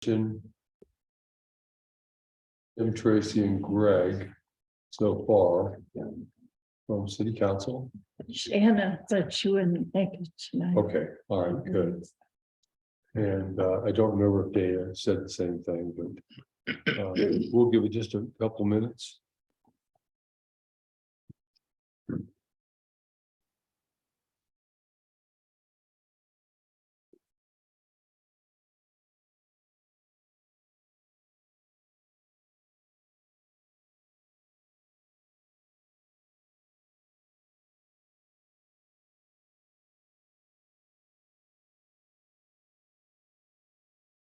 Tim, Tracy, and Greg so far from City Council. Shannon said she wouldn't make it tonight. Okay, all right, good. And I don't remember if they said the same thing, but we'll give it just a couple minutes.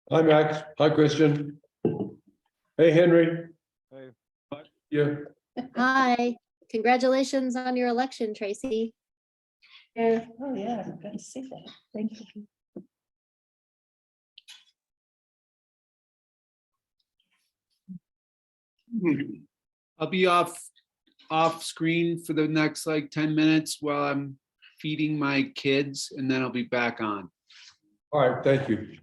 Hi, Max. Hi, Christian. Hey, Henry. Hey. Yeah. Hi, congratulations on your election, Tracy. Yeah, oh yeah, I'm gonna see that. Thank you. I'll be off screen for the next like 10 minutes while I'm feeding my kids, and then I'll be back on. All right, thank you.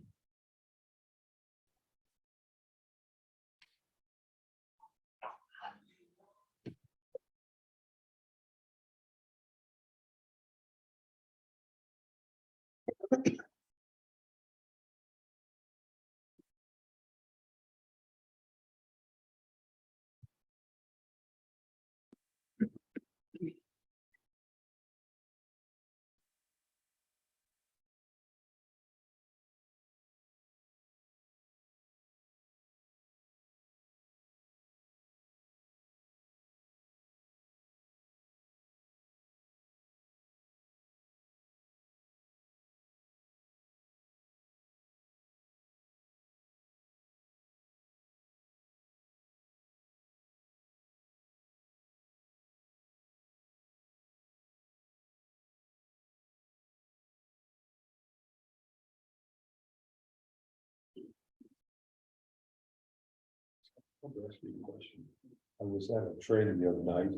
I was at a training the other night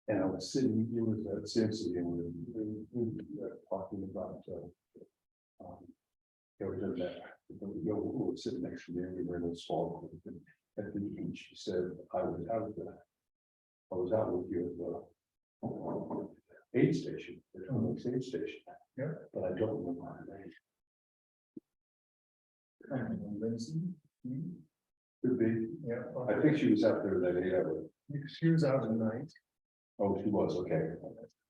and I was sitting, it was at Cincy and we were talking about, they were doing that, who was sitting next to me, and we were in a small group, and at the end, she said, I was out with you at the aid station, the aid station. Yeah. But I don't remember her name. Lindsay? Could be. Yeah. I think she was out there that 8 hours. She was out at night. Oh, she was, okay.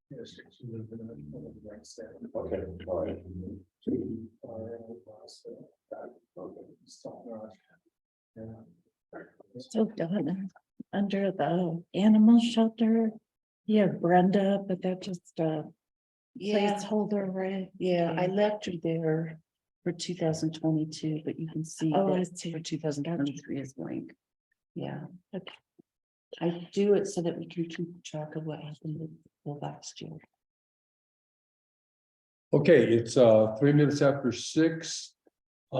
Yes, she would have been on the right step. Okay, all right. So Donna, under the animal shelter, you have Brenda, but that's just a Yeah, placeholder, right? yeah, I left her there for 2022, but you can see Oh, I that see. for 2023 is blank. Yeah. Okay. I do it so that we can keep track of what happened with the last year. Okay, it's 3 minutes after 6. I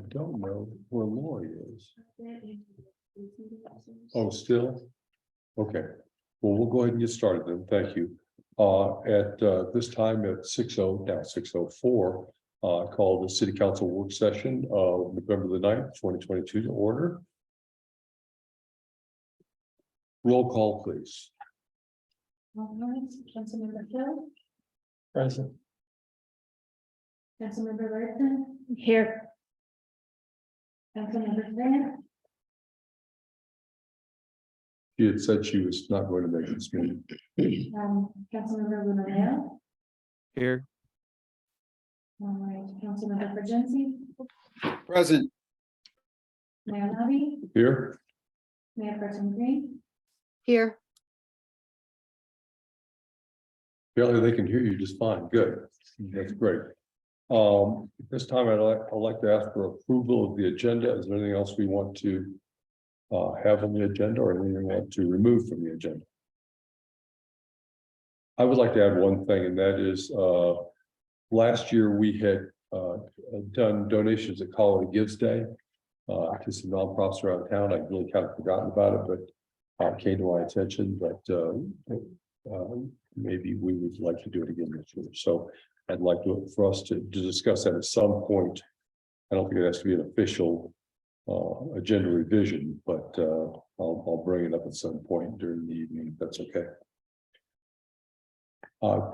don't know where Lori is. Oh, still? Okay, well, we'll go ahead and get started then. Thank you. At this time at 6:00, now 6:04, call the City Council work session of November the 9th, 2022 to order. Roll call, please. All right, Councilmember Hill, Present. Councilmember Larson, Here, Councilmember Grant, She had said she was not going to make this meeting. Councilmember Lumia, Here. all right, Councilmember Fergency, Present. Mayor Nabi, Here, Mayor Pro Tem Green, Here, apparently they can hear you just fine. Good. That's great. This time I'd like to ask for approval of the agenda. Is there anything else we want to have on the agenda or anything we want to remove from the agenda? I would like to add one thing, and that is last year we had done donations at Colorado Gives Day to some nonprofits around town. I really kind of forgotten about it, but it came to my attention. But maybe we would like to do it again this year. So I'd like for us to discuss that at some point. I don't think it has to be an official agenda revision, but I'll bring it up at some point during the evening, if that's okay.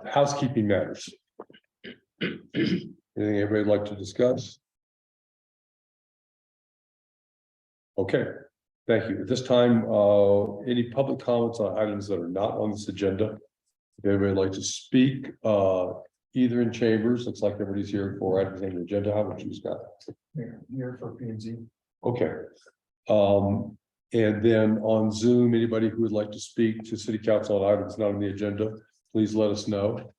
Housekeeping matters. Anything everybody'd like to discuss? Okay, thank you. At this time, any public comments on items that are not on this agenda? If anybody would like to speak, either in chambers, looks like everybody's here for items on the agenda. How about you, Scott? Here for P and Z. Okay. And then on Zoom, anybody who would like to speak to city council on items not on the agenda, please let us know.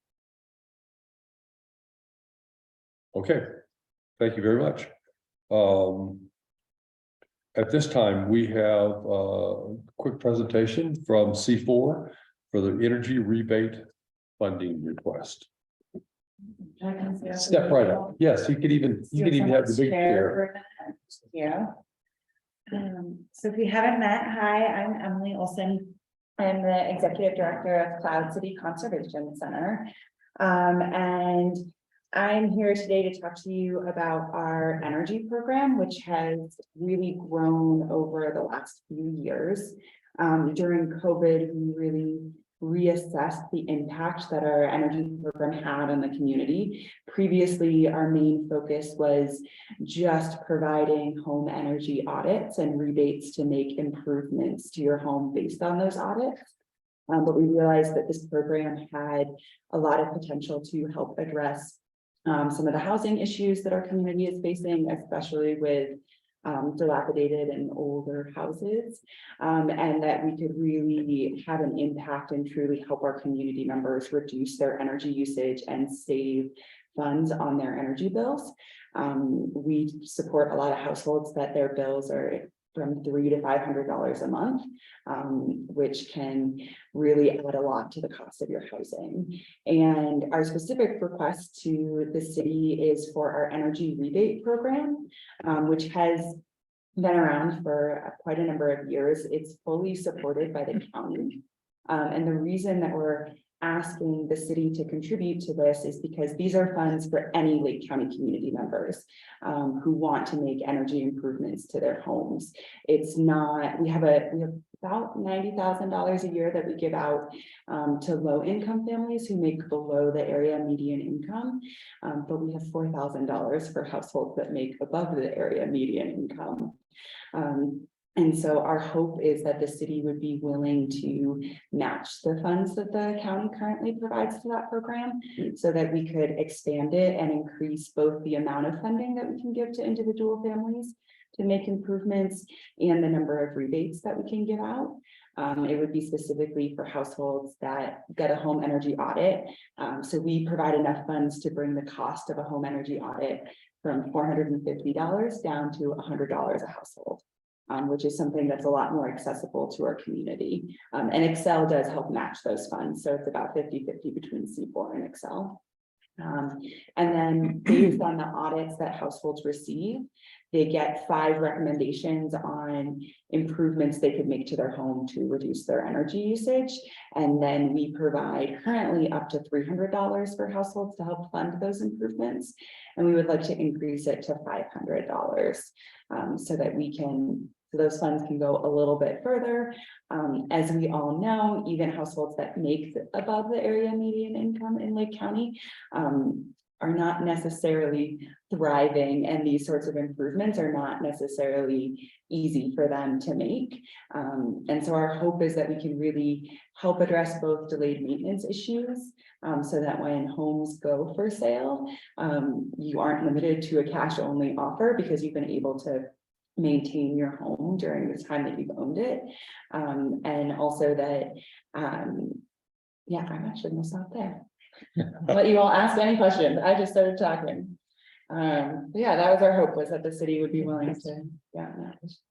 Okay, thank you very much. At this time, we have a quick presentation from C4 for the energy rebate funding request. Step right up. Yes, you could even have the big chair. Yeah. So if we haven't met, hi, I'm Emily Olson. I'm the Executive Director of Cloud City Conservation Center. And I'm here today to talk to you about our energy program, which has really grown over the last few years. During COVID, we really reassessed the impact that our energy program had on the community. Previously, our main focus was just providing home energy audits and rebates to make improvements to your home based on those audits. But we realized that this program had a lot of potential to help address some of the housing issues that our community is facing, especially with dilapidated and older houses, and that we could really have an impact and truly help our community members reduce their energy usage and save funds on their energy bills. We support a lot of households that their bills are from $300 to $500 a month, which can really add a lot to the cost of your housing. And our specific request to the city is for our energy rebate program, which has been around for quite a number of years. It's fully supported by the county. And the reason that we're asking the city to contribute to this is because these are funds for any Lake County community members who want to make energy improvements to their homes. It's not, we have about $90,000 a year that we give out to low income families who make below the area median income. But we have $4,000 for households that make above the area median income. And so our hope is that the city would be willing to match the funds that the county currently provides to that program so that we could expand it and increase both the amount of funding that we can give to individual families to make improvements and the number of rebates that we can give out. It would be specifically for households that get a home energy audit. So we provide enough funds to bring the cost of a home energy audit from $450 down to $100 a household. Which is something that's a lot more accessible to our community. And Excel does help match those funds. So it's about 50-50 between C4 and Excel. And then based on the audits that households receive, they get 5 recommendations on improvements they could make to their home to reduce their energy usage. And then we provide currently up to $300 for households to help fund those improvements. And we would like to increase it to $500 so that we can, so those funds can go a little bit further. As we all know, even households that make above the area median income in Lake County are not necessarily thriving, and these sorts of improvements are not necessarily easy for them to make. And so our hope is that we can really help address both delayed maintenance issues so that when homes go for sale, you aren't limited to a cash only offer because you've been able to maintain your home during the time that you've owned it. And also that, yeah, I'm actually gonna stop there. Let you all ask any questions. I just started talking. Yeah, that was our hope, was that the city would be willing to, yeah.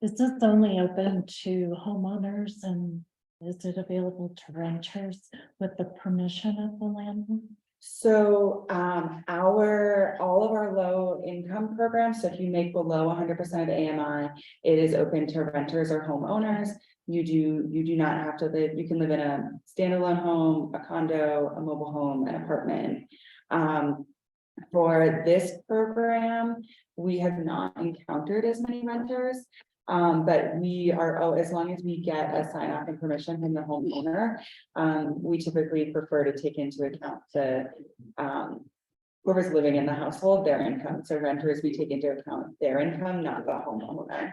Is this only open to homeowners and is it available to renters with the permission of the landlord? So all of our low income programs, so if you make below 100% of AMI, it is open to renters or homeowners. You do not have to live, you can live in a standalone home, a condo, a mobile home, an apartment. For this program, we have not encountered as many renters. But we are, as long as we get a sign off and permission from the homeowner, we typically prefer to take into account whoever's living in the household, their income. So renters, we take into account their income, not the homeowner.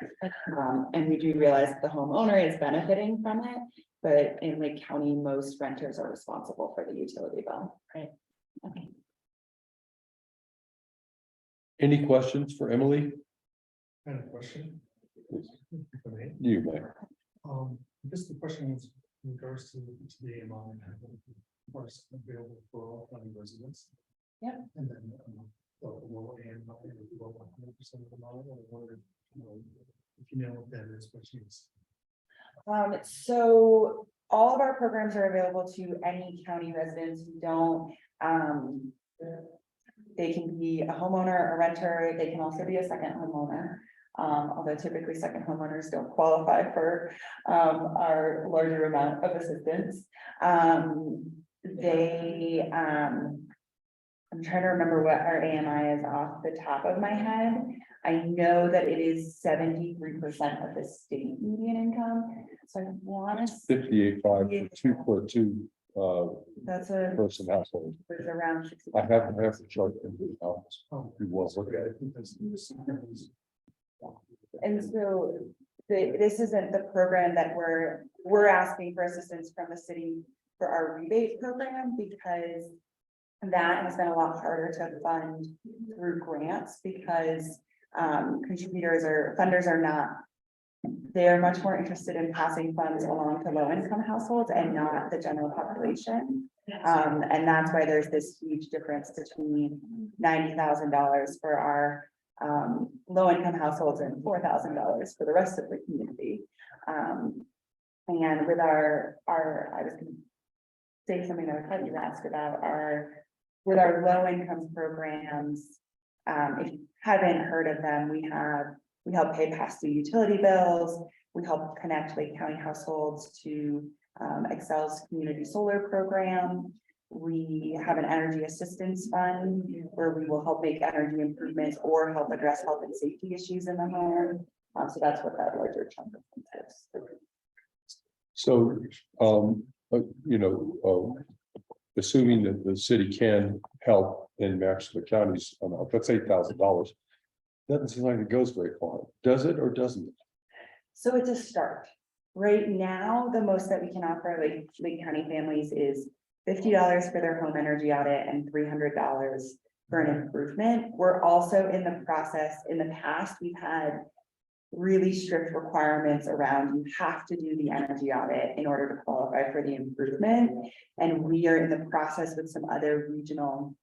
And we do realize the homeowner is benefiting from it, but in Lake County, most renters are responsible for the utility bill. Right. Okay. Any questions for Emily? I have a question. If I may. You may. This the question is in regards to the AMI and of course available for all county residents. Yep. And then the low AMI, below 100% of the model, or whatever, if you know what that is, what she's. So all of our programs are available to any county residents who don't, they can be a homeowner, a renter, they can also be a second homeowner. Although typically second homeowners don't qualify for, our larger amount of assistance. I'm trying to remember what our AMI is off the top of my head. I know that it is 73% of the state median income, so I want to. 58.5 for two That's a, person household. it's around 60. I haven't have the chart in the office. Oh, We will look at it. And so this isn't the program that we're asking for assistance from the city for our rebate program, because that has been a lot harder to fund through grants, because funders are not, they're much more interested in passing funds along to low income households and not the general population. And that's why there's this huge difference between $90,000 for our low income households and $4,000 for the rest of the community. And with our, I was gonna say something that I thought you asked about with our low income programs. If you haven't heard of them, we help pay past due utility bills. We help connect Lake County households to Excel's community solar program. We have an energy assistance fund where we will help make energy improvements or help address health and safety issues in the home. So that's what that larger chunk of is. So, assuming that the city can help and match the county's amount, that's $8,000. Doesn't seem like it goes very far, does it, or doesn't it? So it's a start. Right now, the most that we can offer Lake County families is $50 for their home energy audit and $300 for an improvement. We're also in the process, in the past, we've had really strict requirements around, you have to do the energy audit in order to qualify for the improvement. And we are in the process with some other regional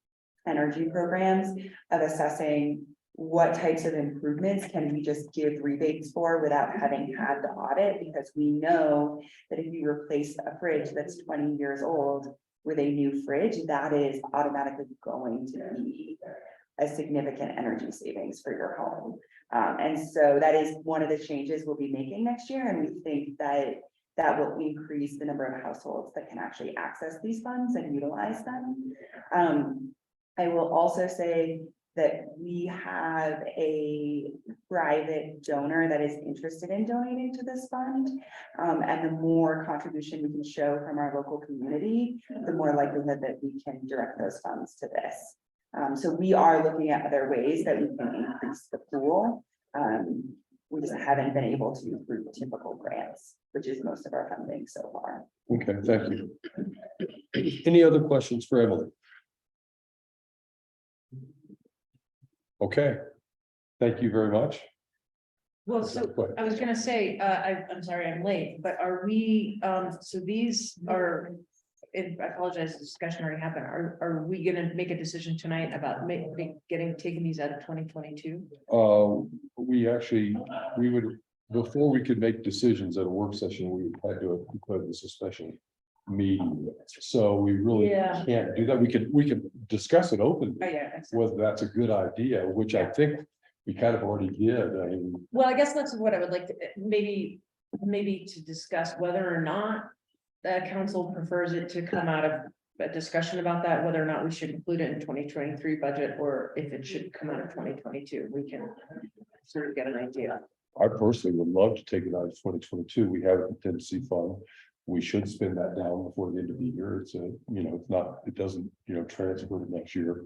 energy programs of assessing what types of improvements can we just give rebates for without having had the audit, because we know that if you replace a fridge that's 20 years old with a new fridge, that is automatically going to be a significant energy savings for your home. And so that is one of the changes we'll be making next year. And we think that that will increase the number of households that can actually access these funds and utilize them. I will also say that we have a private donor that is interested in donating to this fund. And the more contribution we can show from our local community, the more likelihood that we can direct those funds to this. So we are looking at other ways that we can increase the pool. We just haven't been able to through typical grants, which is most of our funding so far. Okay, thank you. Any other questions for Emily? Okay, thank you very much. Well, so I was gonna say, I'm sorry, I'm late, but are we, so these are, I apologize, the discussion already happened. Are we gonna make a decision tonight about taking these out of 2022? We would, before we could make decisions at a work session, we had to declare this a special meeting. So we really Yeah. can't do that. We could discuss it openly, Oh, yeah. whether that's a good idea, which I think we kind of already did. I mean, Well, I guess that's what I would like to, maybe to discuss whether or not the council prefers it to come out of a discussion about that, whether or not we should include it in 2023 budget, or if it should come out of 2022, we can sort of get an idea. I personally would love to take it out of 2022. We have a contingency fund. We should spend that down before the end of the year. It's a, it's not, it doesn't, transfer to next year.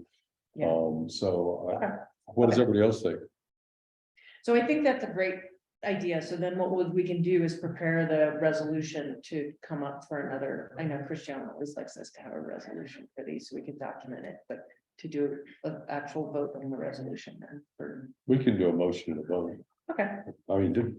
Yeah. What does everybody else think? So I think that's a great idea. So then we can do is prepare the resolution to come up for another. I know Christiana always likes us to have a resolution for these, so we can document it, but to do an actual vote on the resolution then for, We can do a motion and a vote. okay. I mean,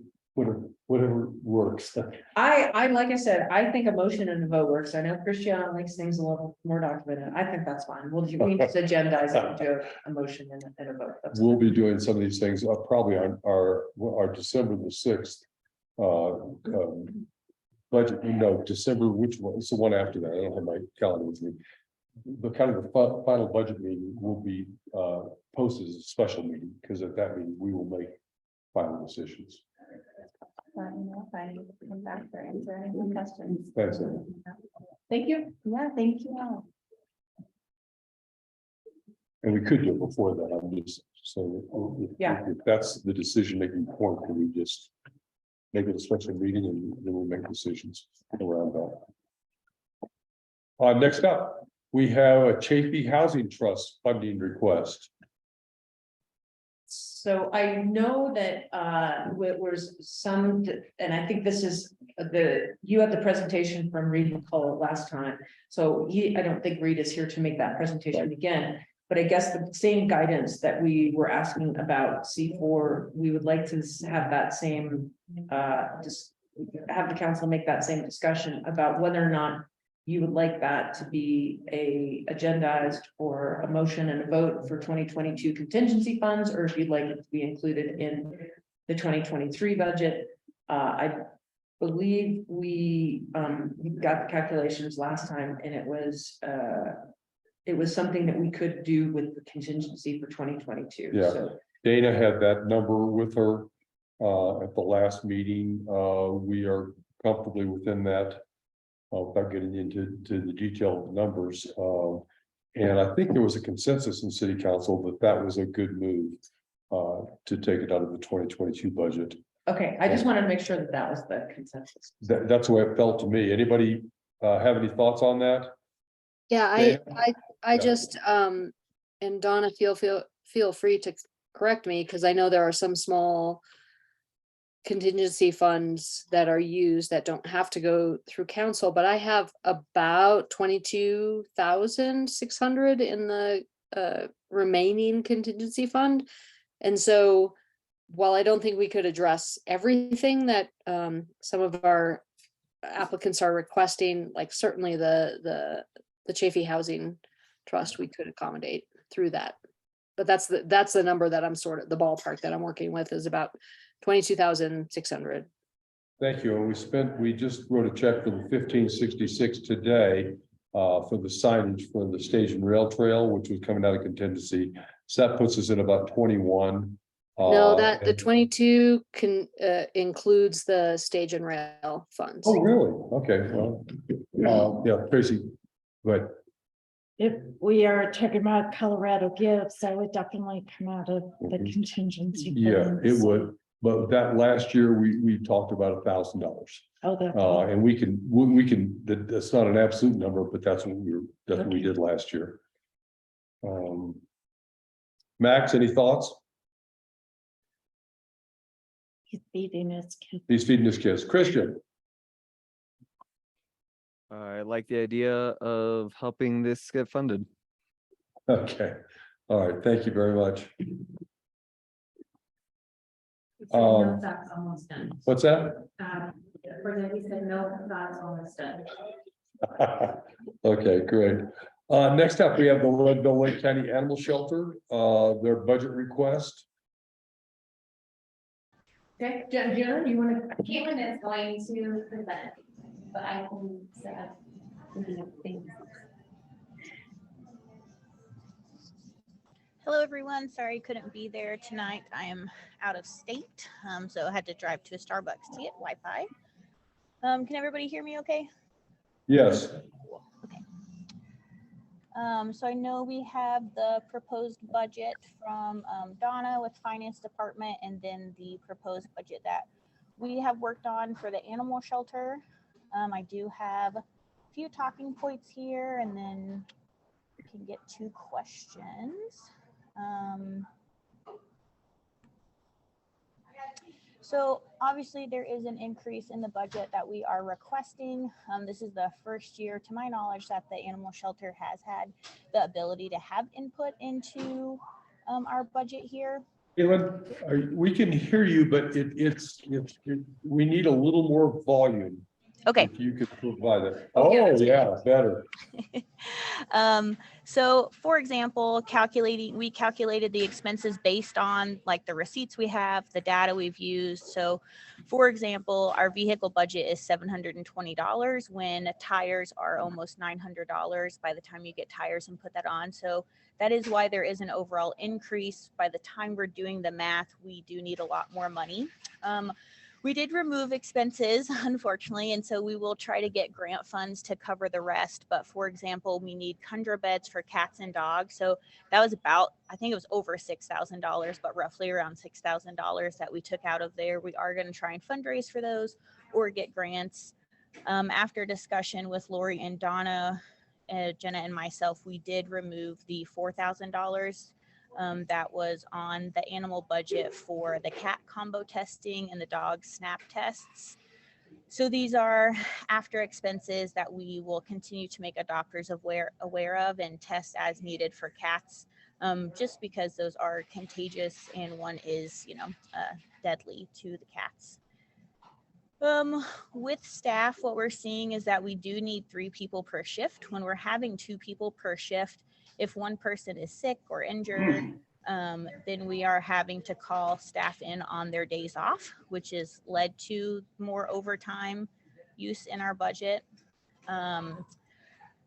whatever works. Like I said, I think a motion and a vote works. I know Christiana likes things a little more documented. I think that's fine. We can just agendize it and do a motion and a vote. That's We'll fine. be doing some of these things probably on our December the 6th. Budget, December, which one? It's the one after that. I don't have my calendar with me. The kind of the final budget meeting will be posted as a special meeting, because at that meeting, we will make final decisions. If I come back or answer any questions. Thanks, Amy. Thank you. Yeah, thank you all. And we could do it before that. I'm just saying, if that's the decision-making point, can we just make it a special meeting and then we'll make decisions around that. Next up, we have a Chafee Housing Trust funding request. So I know that was some, and I think this is you had the presentation from Reed McCullough last time. So I don't think Reed is here to make that presentation again, but I guess the same guidance that we were asking about C4, we would like to have that same, just have the council make that same discussion about whether or not you would like that to be agendized for a motion and a vote for 2022 contingency funds, or if you'd like it to be included in the 2023 budget. I believe we got the calculations last time, and it was something that we could do with the contingency for 2022. Yeah. So Dana had that number with her at the last meeting. We are comfortably within that. Without getting into the detailed numbers. And I think there was a consensus in city council that was a good move to take it out of the 2022 budget. okay, I just wanted to make sure that was the consensus. That's the way it felt to me. Anybody have any thoughts on that? Yeah, Dana? I Yeah. just, and Donna, feel free to correct me, because I know there are some small contingency funds that are used that don't have to go through council, but I have about 22,600 in the remaining contingency fund. And so while I don't think we could address everything that some of our applicants are requesting, like certainly the Chafee Housing Trust, we could accommodate through that. But that's the number that I'm sort of, the ballpark that I'm working with is about 22,600. Thank you. And we just wrote a check for the 1566 today for the signage for the stage and rail trail, which was coming out of contingency. So that puts us in about 21. No, that the and- 22 includes the stage and rail funds. Oh, really? Okay, well, yeah, Tracy, but If we are talking about Colorado gifts, that would definitely come out of the Mhm. contingency. yeah, it funds. would. But that last year, we talked about $1,000. Oh, that's. And we can, that's not an absolute number, but that's what we did last year. Max, any thoughts? He's feeding his kids. He's feeding his kids. Christian, I like the idea of helping this get funded. okay, all right, thank you very much. No, that's almost done. What's that? For that, we said no, that's almost done. Okay, great. Next up, we have the Leadville Lake County Animal Shelter, their budget request. Okay, Jenna, do you want to? Caitlin is going to present, but I can set up things. Hello, everyone. Sorry couldn't be there tonight. I am out of state, so I had to drive to a Starbucks to get Wi-Fi. Can everybody hear me okay? Yes, So I know we have the proposed budget from Donna with Finance Department, and then the proposed budget that we have worked on for the animal shelter. I do have a few talking points here, and then we can get to questions. So obviously there is an increase in the budget that we are requesting. This is the first year, to my knowledge, that the animal shelter has had the ability to have input into our budget here. Caitlin, we can hear you, but we need a little more volume. Okay. If you could provide it. Oh, yeah, better. So for example, we calculated the expenses based on like the receipts we have, the data we've used. So for example, our vehicle budget is $720 when tires are almost $900 by the time you get tires and put that on. So that is why there is an overall increase. By the time we're doing the math, we do need a lot more money. We did remove expenses, unfortunately, and so we will try to get grant funds to cover the rest. But for example, we need Kundra beds for cats and dogs. So that was about, I think it was over $6,000, but roughly around $6,000 that we took out of there. We are going to try and fundraise for those or get grants. After discussion with Lori and Donna, Jenna and myself, we did remove the $4,000 that was on the animal budget for the cat combo testing and the dog snap tests. So these are after expenses that we will continue to make adopters aware of and test as needed for cats, just because those are contagious and one is, deadly to the cats. With staff, what we're seeing is that we do need 3 people per shift. When we're having 2 people per shift, if one person is sick or injured, then we are having to call staff in on their days off, which has led to more overtime use in our budget.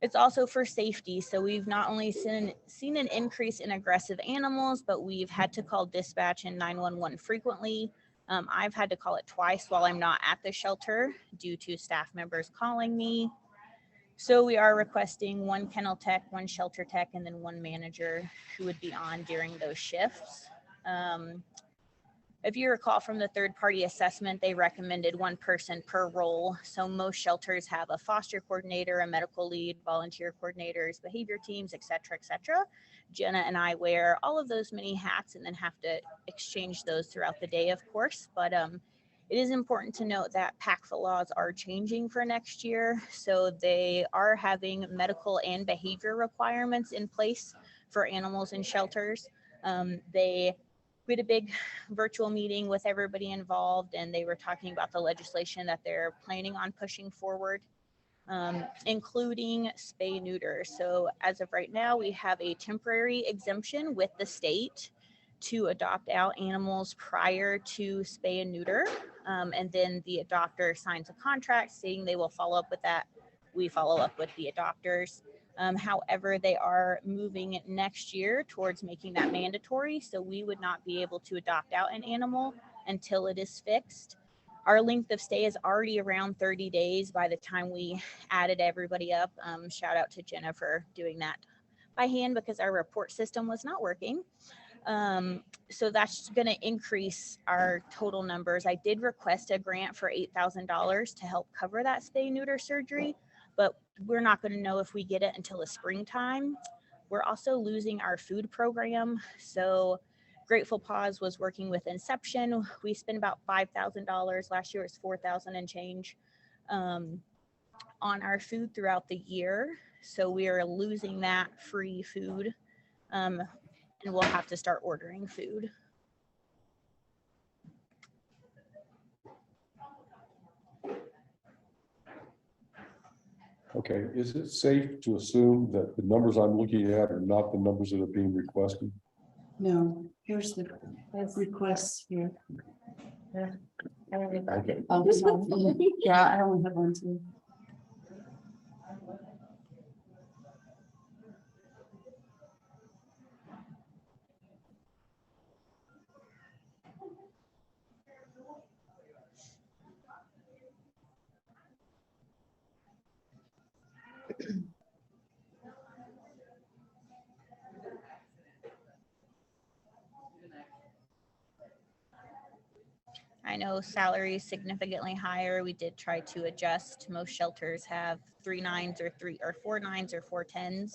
It's also for safety. So we've not only seen an increase in aggressive animals, but we've had to call dispatch and 911 frequently. I've had to call it twice while I'm not at the shelter due to staff members calling me. So we are requesting 1 kennel tech, 1 shelter tech, and then 1 manager who would be on during those shifts. If you recall from the third-party assessment, they recommended 1 person per role. So most shelters have a foster coordinator, a medical lead, volunteer coordinators, behavior teams, et cetera, et cetera. Jenna and I wear all of those many hats and then have to exchange those throughout the day, of course. But it is important to note that PACFA laws are changing for next year. So they are having medical and behavior requirements in place for animals in shelters. We had a big virtual meeting with everybody involved, and they were talking about the legislation that they're planning on pushing forward, including spay neuter. So as of right now, we have a temporary exemption with the state to adopt out animals prior to spay and neuter. And then the adopter signs a contract saying they will follow up with that. We follow up with the adopters. However, they are moving next year towards making that mandatory. So we would not be able to adopt out an animal until it is fixed. Our length of stay is already around 30 days by the time we added everybody up. Shout out to Jenna for doing that by hand because our report system was not working. So that's going to increase our total numbers. I did request a grant for $8,000 to help cover that spay neuter surgery, but we're not going to know if we get it until the springtime. We're also losing our food program. So Grateful Paws was working with Inception. We spent about $5,000. Last year it was $4,000 and change on our food throughout the year. So we are losing that free food. And we'll have to start ordering food. Okay, is it safe to assume that the numbers I'm looking at are not the numbers that are being requested? No, here's the requests here. Yeah, I don't Yeah, I only have 1 too. I know salary is significantly higher. We did try to adjust. Most shelters have 3 9s or 4 9s or 4 10s.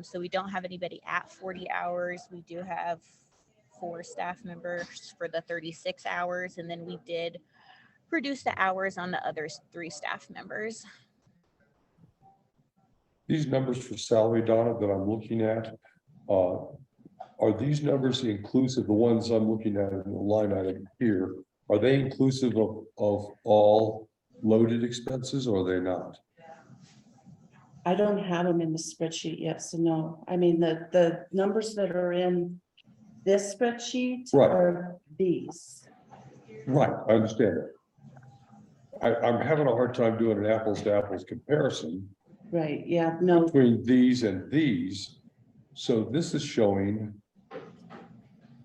So we don't have anybody at 40 hours. We do have 4 staff members for the 36 hours. And then we did reduce the hours on the other 3 staff members. These numbers for salary, Donna, that I'm looking at, are these numbers inclusive, the ones I'm looking at in the line item here, are they inclusive of all loaded expenses or are they not? I don't have them in the spreadsheet yet, so no. I mean, the numbers that are in this spreadsheet Right. are these. Right, I understand that. I'm having a hard time doing an apples to apples comparison Right, yeah, no, between these and these. So this is showing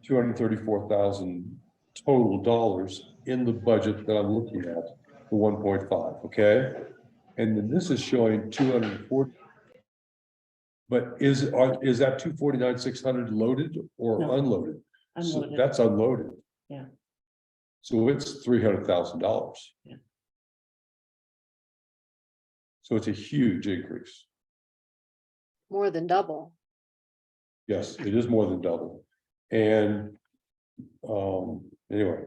234,000 total dollars in the budget that I'm looking at, the 1.5, okay? And then this is showing 240. But is that 249,600 loaded or No. unloaded? So unloaded. that's unloaded. Yeah. So it's $300,000. Yeah. So it's a huge increase. More than double. Yes, it is more than double. And anyway.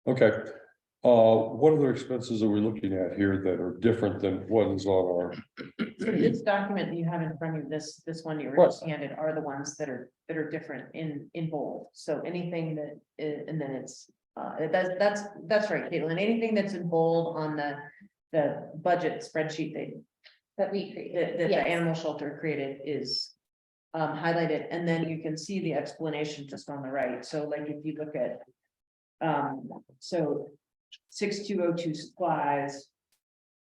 Okay, what other expenses are we looking at here that are different than what is on our? So this document that you have in front of you, this one you were Right. just handed are the ones that are different in bold. So anything that and then it's that's right, Caitlin, anything that's in bold on the budget spreadsheet That we created. that the Yes. animal shelter created is highlighted, and then you can see the explanation just on the right. So like if you look at so 6202 supplies,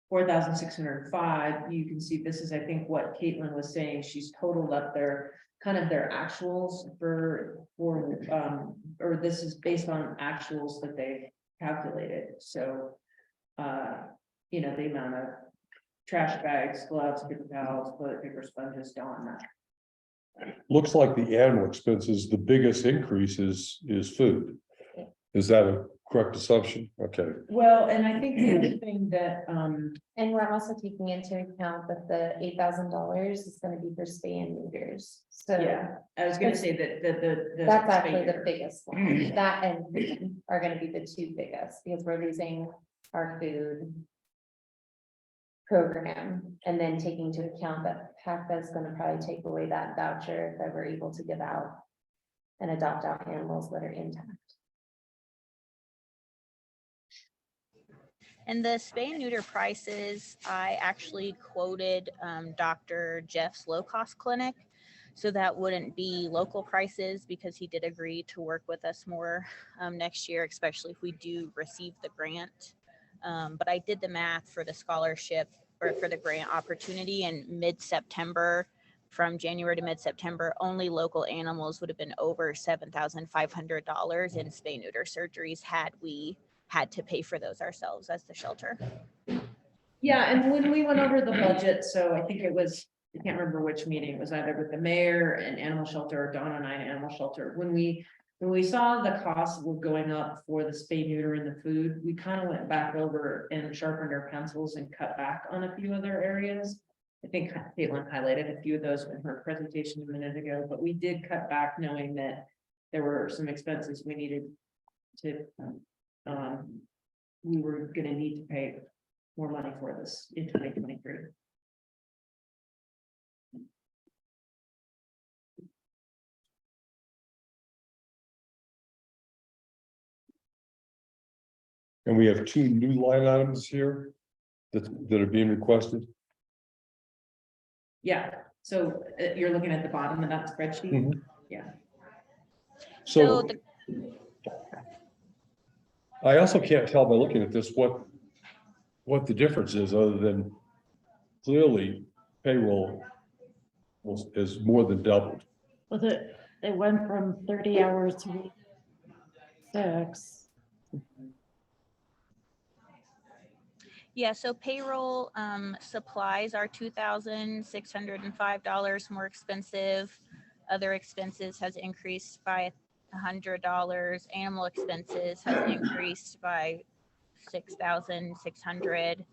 4,605, you can see this is, I think, what Caitlin was saying. She's totaled up their kind of their actuals for or this is based on actuals that they calculated. So you know, the amount of trash bags, gloves, paper towels, toilet paper, sponges, down that. Looks like the animal expenses, the biggest increase is food. Is that a correct assumption? Okay, Well, and I think the other thing that And we're also taking into account that the $8,000 is gonna be for spay and neuters. So yeah, I was gonna say that the. that's actually the spay- biggest one. That and food are gonna be the 2 biggest because we're losing our food program and then taking into account that PACA is gonna probably take away that voucher that we're able to give out and adopt out animals that are intact. And the spay and neuter prices, I actually quoted Dr. Jeff's low cost clinic. So that wouldn't be local prices because he did agree to work with us more next year, especially if we do receive the grant. But I did the math for the scholarship or for the grant opportunity in mid-September. From January to mid-September, only local animals would have been over $7,500 in spay neuter surgeries had we had to pay for those ourselves as the shelter. Yeah, and when we went over the budget, so I think it was, I can't remember which meeting, it was either with the mayor and animal shelter or Donna and I and animal shelter. When we saw the costs were going up for the spay neuter and the food, we kind of went back over and sharpened our pencils and cut back on a few other areas. I think Caitlin highlighted a few of those in her presentation a minute ago, but we did cut back knowing that there were some expenses we needed to we were gonna need to pay more money for this in 2023. and we have 2 new line items here that are being requested. Yeah, so you're looking at the bottom of that spreadsheet? Mhm. Yeah. So So I also can't tell by looking at this what the difference is, other than clearly payroll is more than doubled. Well, they went from 30 hours a week. 6. Yeah, so payroll supplies are $2,605 more expensive. Other expenses has increased by $100. Animal expenses has increased by 6,600.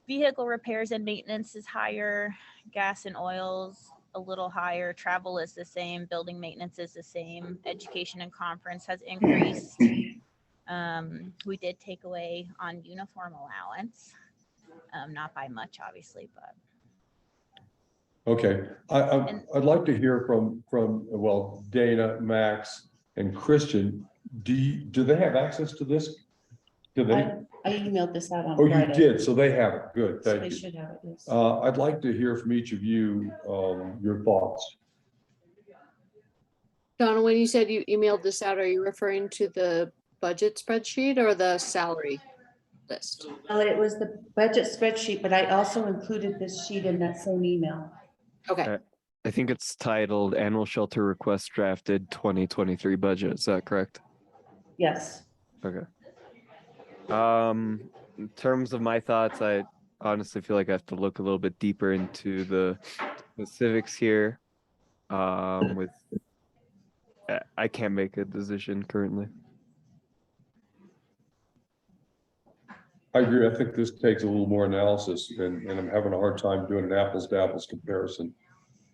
Vehicle repairs and maintenance is higher. Gas and oils a little higher. Travel is the same. Building maintenance is the same. Education and conference has increased. We did take away on uniform allowance, not by much, obviously, but Okay, I'd like to hear from, well, Dana, Max, and Christian. Do they have access to this? Do they? I emailed this out on Oh, you Friday. did, so they have it, good, So thank they you. should have it, yes. I'd like to hear from each of you, your thoughts. Donna, when you said you emailed this out, are you referring to the budget spreadsheet or the salary list? Well, it was the budget spreadsheet, but I also included this sheet in that same email. Okay, I think it's titled Animal Shelter Request Drafted 2023 Budget. Is that correct? Yes. Okay. In terms of my thoughts, I honestly feel like I have to look a little bit deeper into the specifics here. I can't make a decision currently. I agree, I think this takes a little more analysis, and I'm having a hard time doing an apples to apples comparison.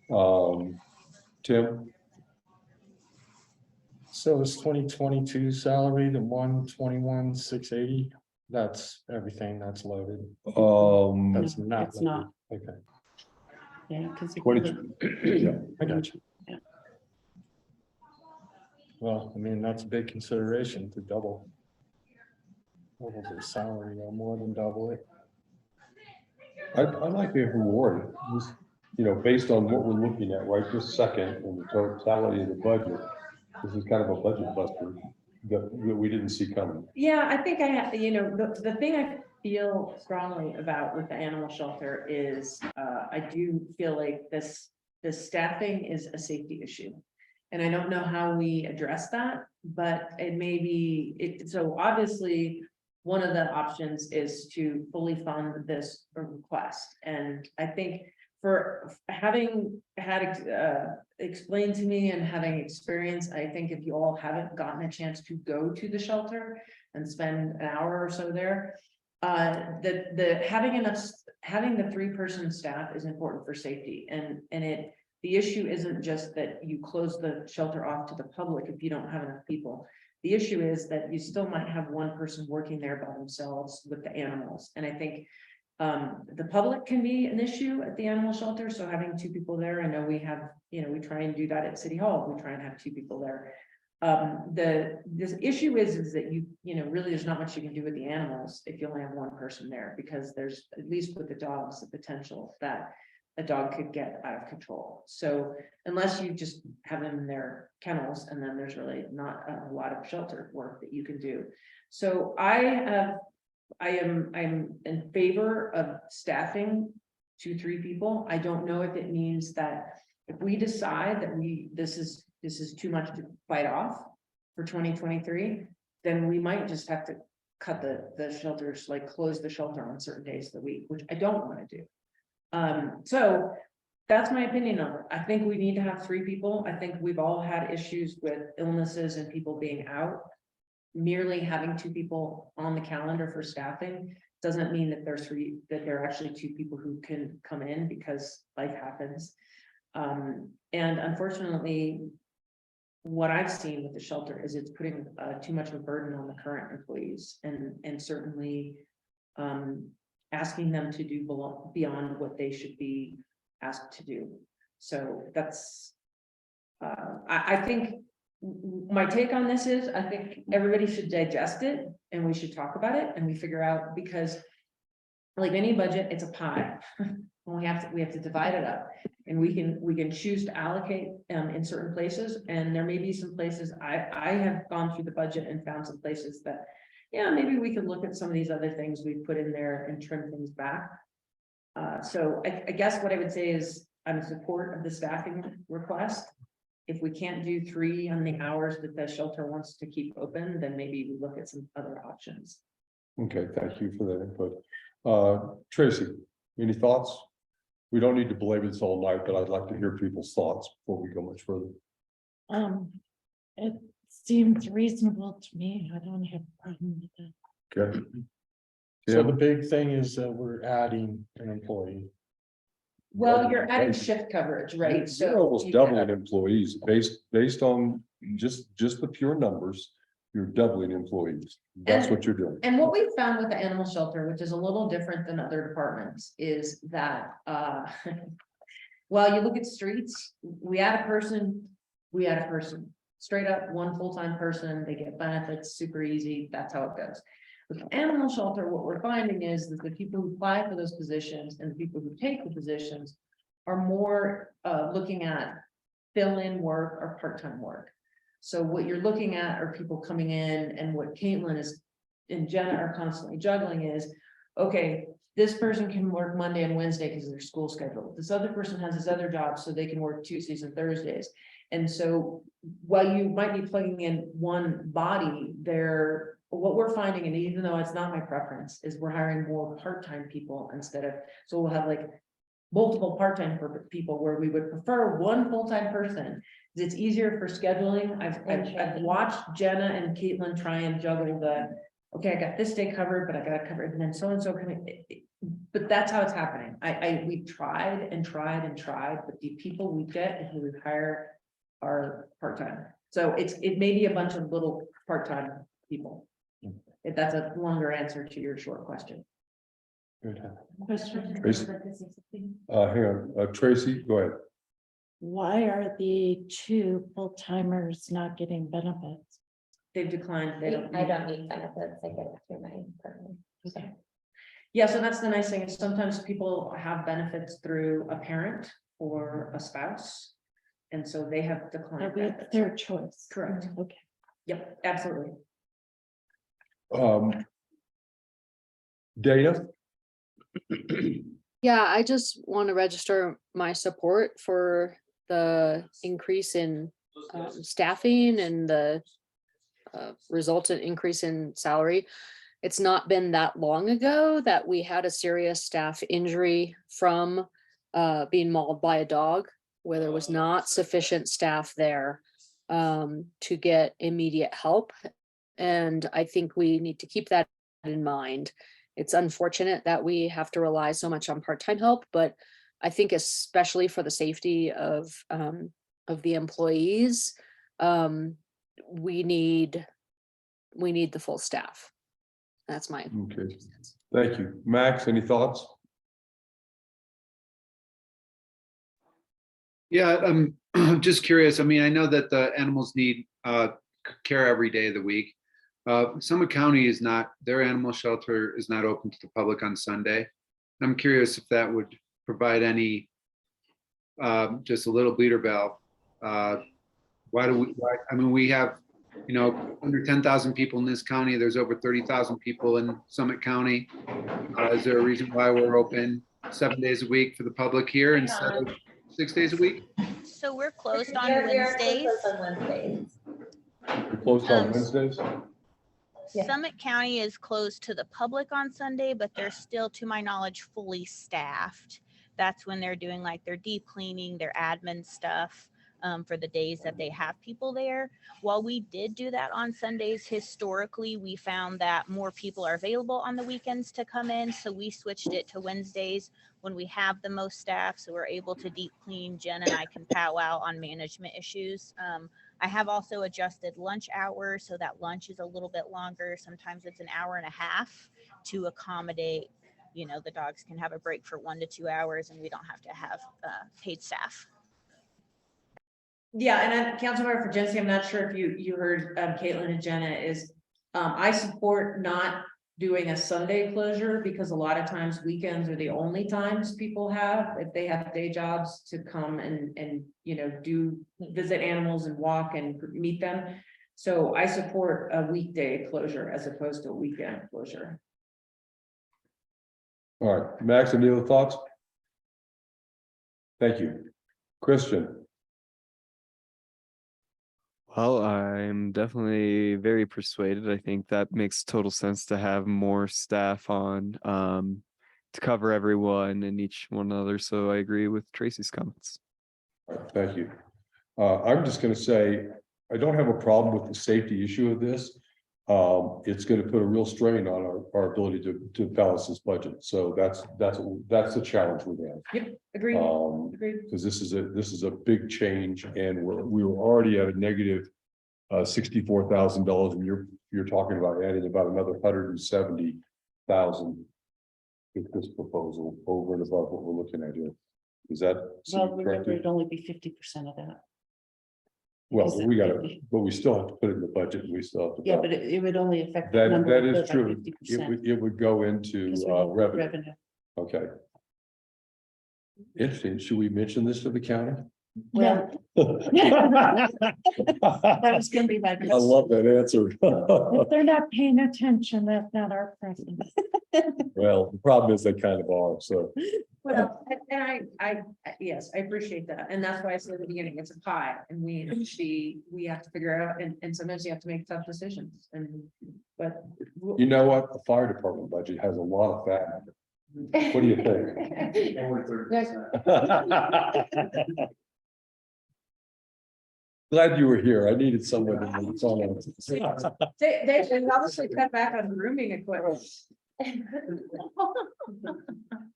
Tim? So this 2022 salary, the 121,680, that's everything that's loaded. That's No, not. it's not. loaded. Okay, Yeah, because. Yeah. I got you. Yeah. Well, I mean, that's a big consideration to double. What was their salary, or more than double it? I'd like to reward it, just, based on what we're looking at right this second and the totality of the budget. This is kind of a budget buster that we didn't see coming. Yeah, I think the thing I feel strongly about with the animal shelter is, I do feel like the staffing is a safety issue. And I don't know how we address that, but it may be, so obviously, one of the options is to fully fund this request. And I think for having had explained to me and having experience, I think if you all haven't gotten a chance to go to the shelter and spend an hour or so there, having the 3-person staff is important for safety, and the issue isn't just that you close the shelter off to the public if you don't have enough people. The issue is that you still might have one person working there by themselves with the animals. And I think the public can be an issue at the animal shelter. So having 2 people there, I know we have, we try and do that at City Hall. We try and have 2 people there. This issue is that really there's not much you can do with the animals if you only have one person there, because there's, at least with the dogs, the potential that a dog could get out of control. So unless you just have them in their kennels, and then there's really not a lot of shelter work that you can do. So I'm in favor of staffing 2-3 people. I don't know if it means that if we decide that this is too much to bite off for 2023, then we might just have to cut the shelters, like close the shelter on certain days of the week, which I don't want to do. So that's my opinion on it. I think we need to have 3 people. I think we've all had issues with illnesses and people being out. Merely having 2 people on the calendar for staffing doesn't mean that there are actually 2 people who can come in, because life happens. And unfortunately, what I've seen with the shelter is it's putting too much of a burden on the current employees, and certainly asking them to do beyond what they should be asked to do. So that's, I think my take on this is, I think everybody should digest it, and we should talk about it, and we figure out, because like any budget, it's a pie. We have to divide it up, and we can choose to allocate in certain places. And there may be some places I have gone through the budget and found some places that, yeah, maybe we could look at some of these other things we put in there and trim things back. So I guess what I would say is I'm in support of the staffing request. If we can't do 3 on the hours that the shelter wants to keep open, then maybe we look at some other options. Okay, thank you for that input. Tracy, any thoughts? We don't need to belabor this all night, but I'd like to hear people's thoughts before we go much further. It seems reasonable to me. I don't have a problem with it. Okay. So the big thing is that we're adding an employee. Well, you're adding shift coverage, right? You're almost doubling employees based on just the pure numbers. You're doubling employees. That's what you're doing. And what we found with the animal shelter, which is a little different than other departments, is that, well, you look at streets, we add a person, straight up, one full-time person, they get benefits, super easy, that's how it goes. With animal shelter, what we're finding is that the people who apply for those positions and the people who take the positions are more, looking at fill-in work or part-time work. So what you're looking at are people coming in, and what Caitlin is and Jenna are constantly juggling is, okay, this person can work Monday and Wednesday because of their school schedule. This other person has this other job, so they can work Tuesdays and Thursdays. And so while you might be plugging in one body, what we're finding, and even though it's not my preference, is we're hiring more part-time people instead of, so we'll have like multiple part-time people where we would prefer one full-time person. It's easier for scheduling. I've watched Jenna and Caitlin try and juggle okay, I got this day covered, but I got to cover it, and then so-and-so coming. But that's how it's happening. We tried and tried and tried, but the people we get and who we hire are part-time. So it may be a bunch of little part-time people. If that's a longer answer to your short question. Good. Question. Tracy? Hang on, Tracy, go ahead. Why are the 2 full-timers not getting benefits? They've declined. I don't need benefits, I get it through my partner. So. Yeah, so that's the nice thing, is sometimes people have benefits through a parent or a spouse. And so they have declined. benefits. Their choice. Correct. Okay. Yep, absolutely. Dana? Yeah, I just want to register my support for the increase in staffing and the resultant increase in salary. It's not been that long ago that we had a serious staff injury from being mauled by a dog, where there was not sufficient staff there to get immediate help. And I think we need to keep that in mind. It's unfortunate that we have to rely so much on part-time help, but I think especially for the safety of the employees, we need the full staff. That's my. Okay, thank you. Max, any thoughts? Yeah, I'm just curious. I mean, I know that the animals need care every day of the week. Summit County is not, their animal shelter is not open to the public on Sunday. I'm curious if that would provide any, just a little bleeder valve. Why, I mean, we have, under 10,000 people in this county. There's over 30,000 people in Summit County. Is there a reason why we're open 7 days a week for the public here instead of 6 days a week? So we're closed on Wednesdays. We're closed on Wednesdays? Yeah. Summit County is closed to the public on Sunday, but they're still, to my knowledge, fully staffed. That's when they're doing like their deep cleaning, their admin stuff for the days that they have people there. While we did do that on Sundays, historically, we found that more people are available on the weekends to come in. So we switched it to Wednesdays when we have the most staff. So we're able to deep clean. Jen and I can powwow on management issues. I have also adjusted lunch hours so that lunch is a little bit longer. Sometimes it's an hour and a half to accommodate, the dogs can have a break for 1 to 2 hours and we don't have to have paid staff. Yeah, and then Councilmember for Genesee, I'm not sure if you heard Caitlin and Jenna is, I support not doing a Sunday closure because a lot of times weekends are the only times people have, if they have day jobs, to come and do visit animals and walk and meet them. So I support a weekday closure as opposed to a weekend closure. All right, Max, any other thoughts? Thank you. Christian? Well, I'm definitely very persuaded. I think that makes total sense to have more staff on. to cover everyone and each one another. So I agree with Tracy's comments. All right, thank you. I'm just gonna say, I don't have a problem with the safety issue of this. It's gonna put a real strain on our ability to balance this budget. So that's the challenge with that. Yep, agreed, agreed. Because this is a big change, and we were already at a negative $64,000, and you're talking about adding about another $170,000 with this proposal over and above what we're looking at here. Is that? Well, remember, it'd only be 50% of that. Well, is it we gotta, 50? but we still have to put it in the budget, and we still have to. Yeah, but it would only affect. the That number is by true. 50%, It would go into 'cause we don't have revenue. revenue. Okay. Interesting. Should we mention this to the county? Well, that was gonna be my. I love that answer. If they're not paying attention, that's not our preference. Well, the problem is they kind of are, so. Well, and yes, I appreciate that. And that's why I said at the beginning, it's a pie and we have to figure out, and sometimes you have to make tough decisions but. You know what? The fire department budget has a lot of fat. What do you think? Glad you were here. I needed someone to. They should obviously cut back on grooming equipment.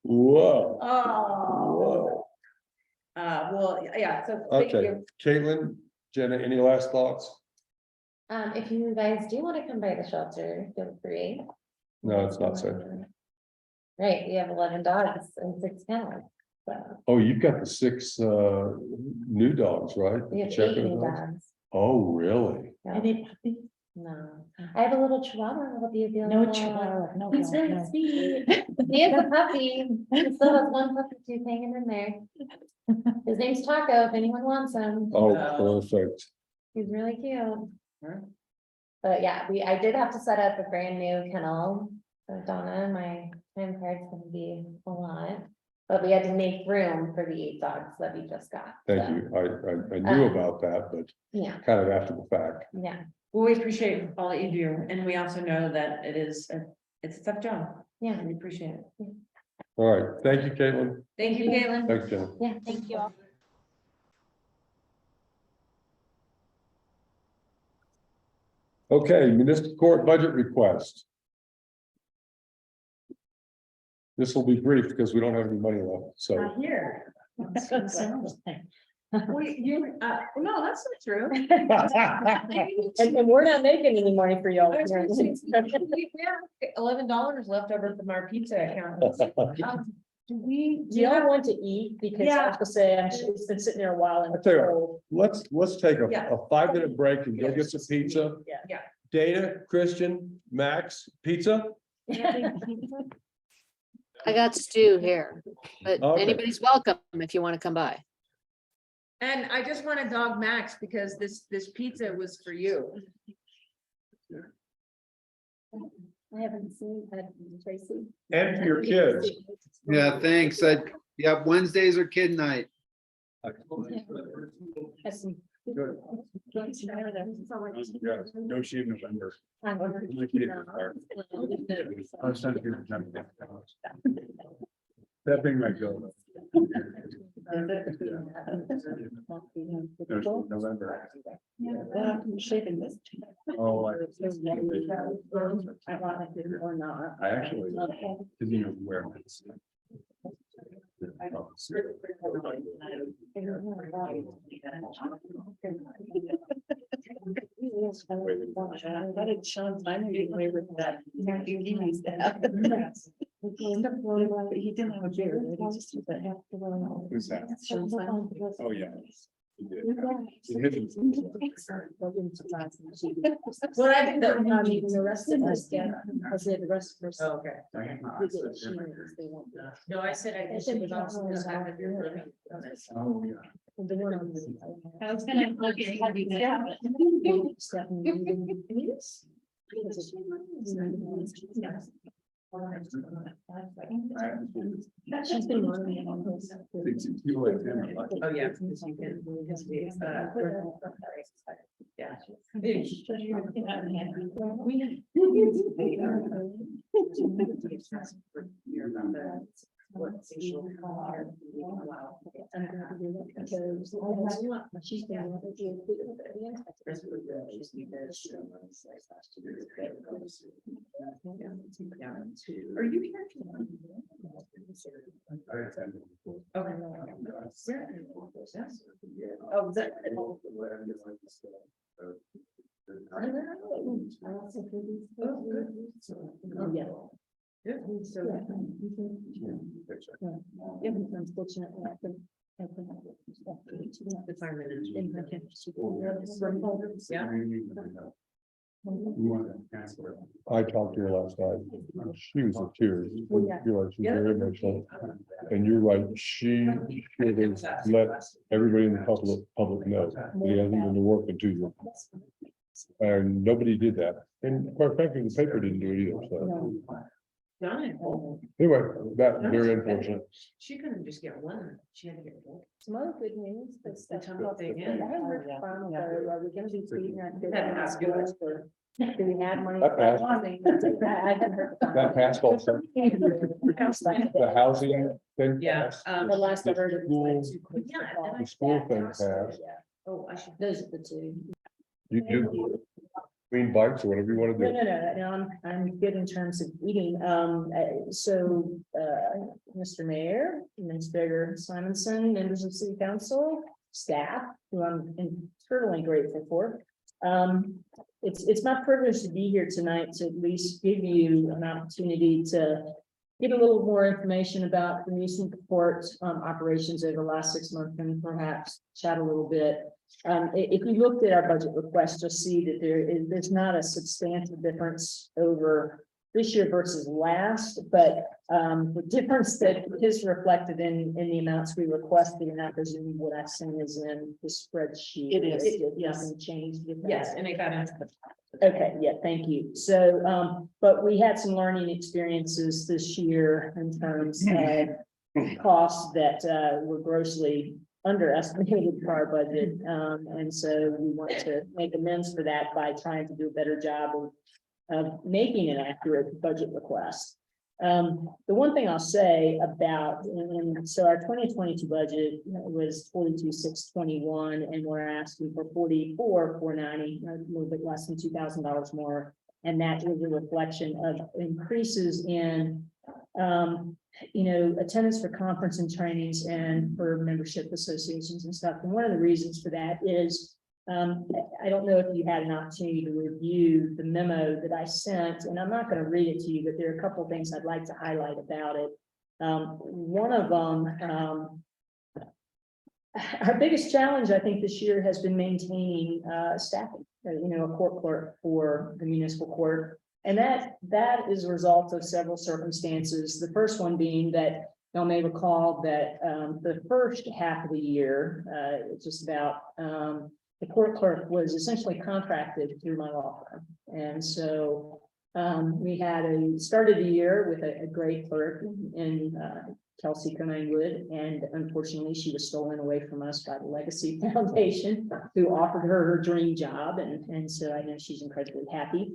Whoa, Oh. whoa. Well, yeah, so thank Okay, you. Caitlin, Jenna, any last thoughts? If you guys do want to come by the shelter, feel free. No, it's not safe. Right, we have 11 dogs and 6 kennels. So Oh, you've got the 6 new dogs, right? we have Check 8 those new out. dogs. Oh, really? Yeah. Any puppies? No, I have a little chihuahua that'll be available. No chihuahua, no, He's no, very no. sweet. He is a puppy. He still has 1 puppy tooth hanging in there. His name's Taco, if anyone wants him. Oh, perfect. He's really cute. But yeah, I did have to set up a brand new kennel. So Donna, my time card's gonna be a lot. But we had to make room for the 8 dogs that we just got. Thank so, you. I knew about that, but Yeah, kind of after the fact. yeah, Well, we appreciate all that you do, and we also know that it's a tough job. yeah, We appreciate it. All right. Thank you, Caitlin. Thank you, Caitlin. Thanks, Jenna. yeah. Thank you all. Okay, municipal court budget request. This will be brief because we don't have any money left, so. Here. That's what it sounds like. No, that's not true. And we're not making any money for y'all. We have $11 left over from our pizza account. Do you y'all want to eat? Because I have to say, it's been sitting there a while I tell you what, let's take a Yeah. 5-minute break and go get some pizza. Yeah. Dana, Christian, Max, pizza? I got stew here, but Okay. anybody's welcome if you want to come by. And I just want to dog Max because this pizza was for you. I haven't seen that, Tracy. And for your kids. Yeah, thanks. Yeah, Wednesdays are kid night. Negotiate November. That thing might go. November. Well, I'm shaving this. Oh, I want it or not. I actually, because you know where. That is Sean's finally getting away with that. He needs that. He didn't have a beard. He just did that. Who's that? Sean's finally. Oh, yeah. He did. Well, I think that. The rest of us, yeah, I said the rest of us. Okay. No, I said I just was also just having your. I was gonna look at how you She's been working on this. Oh, yeah. Yeah. clear about that. What facial color we allow. I'm going to do that because she's been with it. Are you here? Okay. Oh, that. Oh, yeah. Yeah, so. Yeah, unfortunately, I think. The fireman is. Yeah. Yeah. I talked to her last night. She was in tears. Oh, yeah. You're right, she's very emotional. And you're right, she should have let everybody in the public know that he hasn't been to work in 2 years. And nobody did that. And quite frankly, the paper didn't do it either. So Done it. anyway, that's very unfortunate. She couldn't just get one, she had to get both. Some other good news. is The that- tumble thing, yeah. I haven't heard from her, are we gonna be feeding her? Had to ask you. Do we have money? That passed. I haven't heard. from her. That passed also. The housing thing. Yeah, passed. The last I heard it was School- like 2 Yeah, quick. and I- The school thing passed. Oh, I should. Those are the two. You do clean bikes or whatever you want to do. No, I'm good in terms of eating. Mr. Mayor, Administrator Simonson, members of City Council, staff, who I'm eternally grateful for. It's my privilege to be here tonight to at least give you an opportunity to get a little more information about the municipal court operations over the last 6 months and perhaps chat a little bit. If you looked at our budget request, you'll see that there's not a substantial difference over this year versus last, but the difference that is reflected in the amounts we requested, and I presume what I've seen is in the spreadsheet. It is, yes. Nothing changed with that. Yes, and it got into the. Okay, yeah, thank you. So, but we had some learning experiences this year in terms of costs that were grossly underestimated for our budget. And so we want to make amends for that by trying to do a better job of making an accurate budget request. The one thing I'll say about, and so our 2022 budget was 42,621, and we're asking for 44,490, a little bit less than $2,000 more. And that is a reflection of increases in, attendance for conference and trainings and for membership associations and stuff. And one of the reasons for that is, I don't know if you had an opportunity to review the memo that I sent, and I'm not going to read it to you, but there are a couple of things I'd like to highlight about it. One of them, our biggest challenge, I think, this year has been maintaining staffing, a court clerk for the municipal court. And that is a result of several circumstances. The first one being that y'all may recall that the first half of the year, just about, the court clerk was essentially contracted through my law firm. And so we started the year with a great clerk in Kelsey Commingwood, and unfortunately she was stolen away from us by the Legacy Foundation, who offered her dream job. And so I know she's incredibly happy.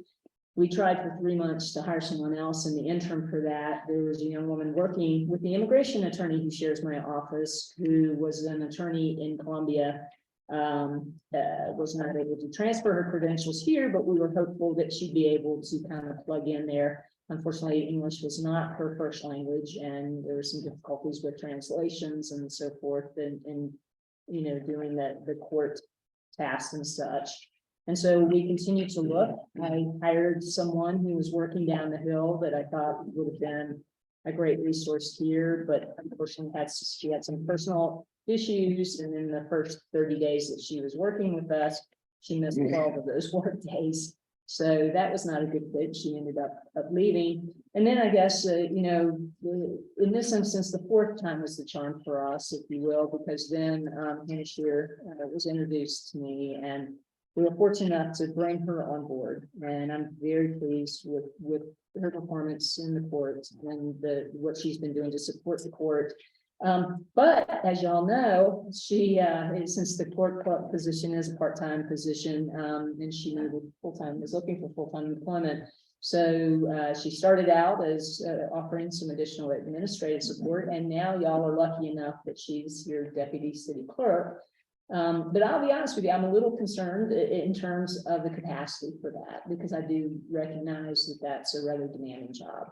We tried for 3 months to hire someone else. In the interim for that, there was a young woman working with the immigration attorney who shares my office, who was an attorney in Columbia. Was not able to transfer her credentials here, but we were hopeful that she'd be able to kind of plug in there. Unfortunately, English was not her first language, and there were some difficulties with translations and so forth, and doing the court tasks and such. And so we continued to look. I hired someone who was working down the hill that I thought would have been a great resource here, but unfortunately she had some personal issues. And in the first 30 days that she was working with us, she missed 12 of those work days. So that was not a good fit. She ended up leaving. And then I guess, in this instance, the fourth time was the charm for us, if you will, because then Hannah Shear was introduced to me, and we were fortunate enough to bring her on board. And I'm very pleased with her performance in the court and what she's been doing to support the court. But as y'all know, she, since the court clerk position is a part-time position, and she needed full-time, was looking for full-time employment. So she started out as offering some additional administrative support, and now y'all are lucky enough that she's your deputy city clerk. But I'll be honest with you, I'm a little concerned in terms of the capacity for that, because I do recognize that that's a rather demanding job.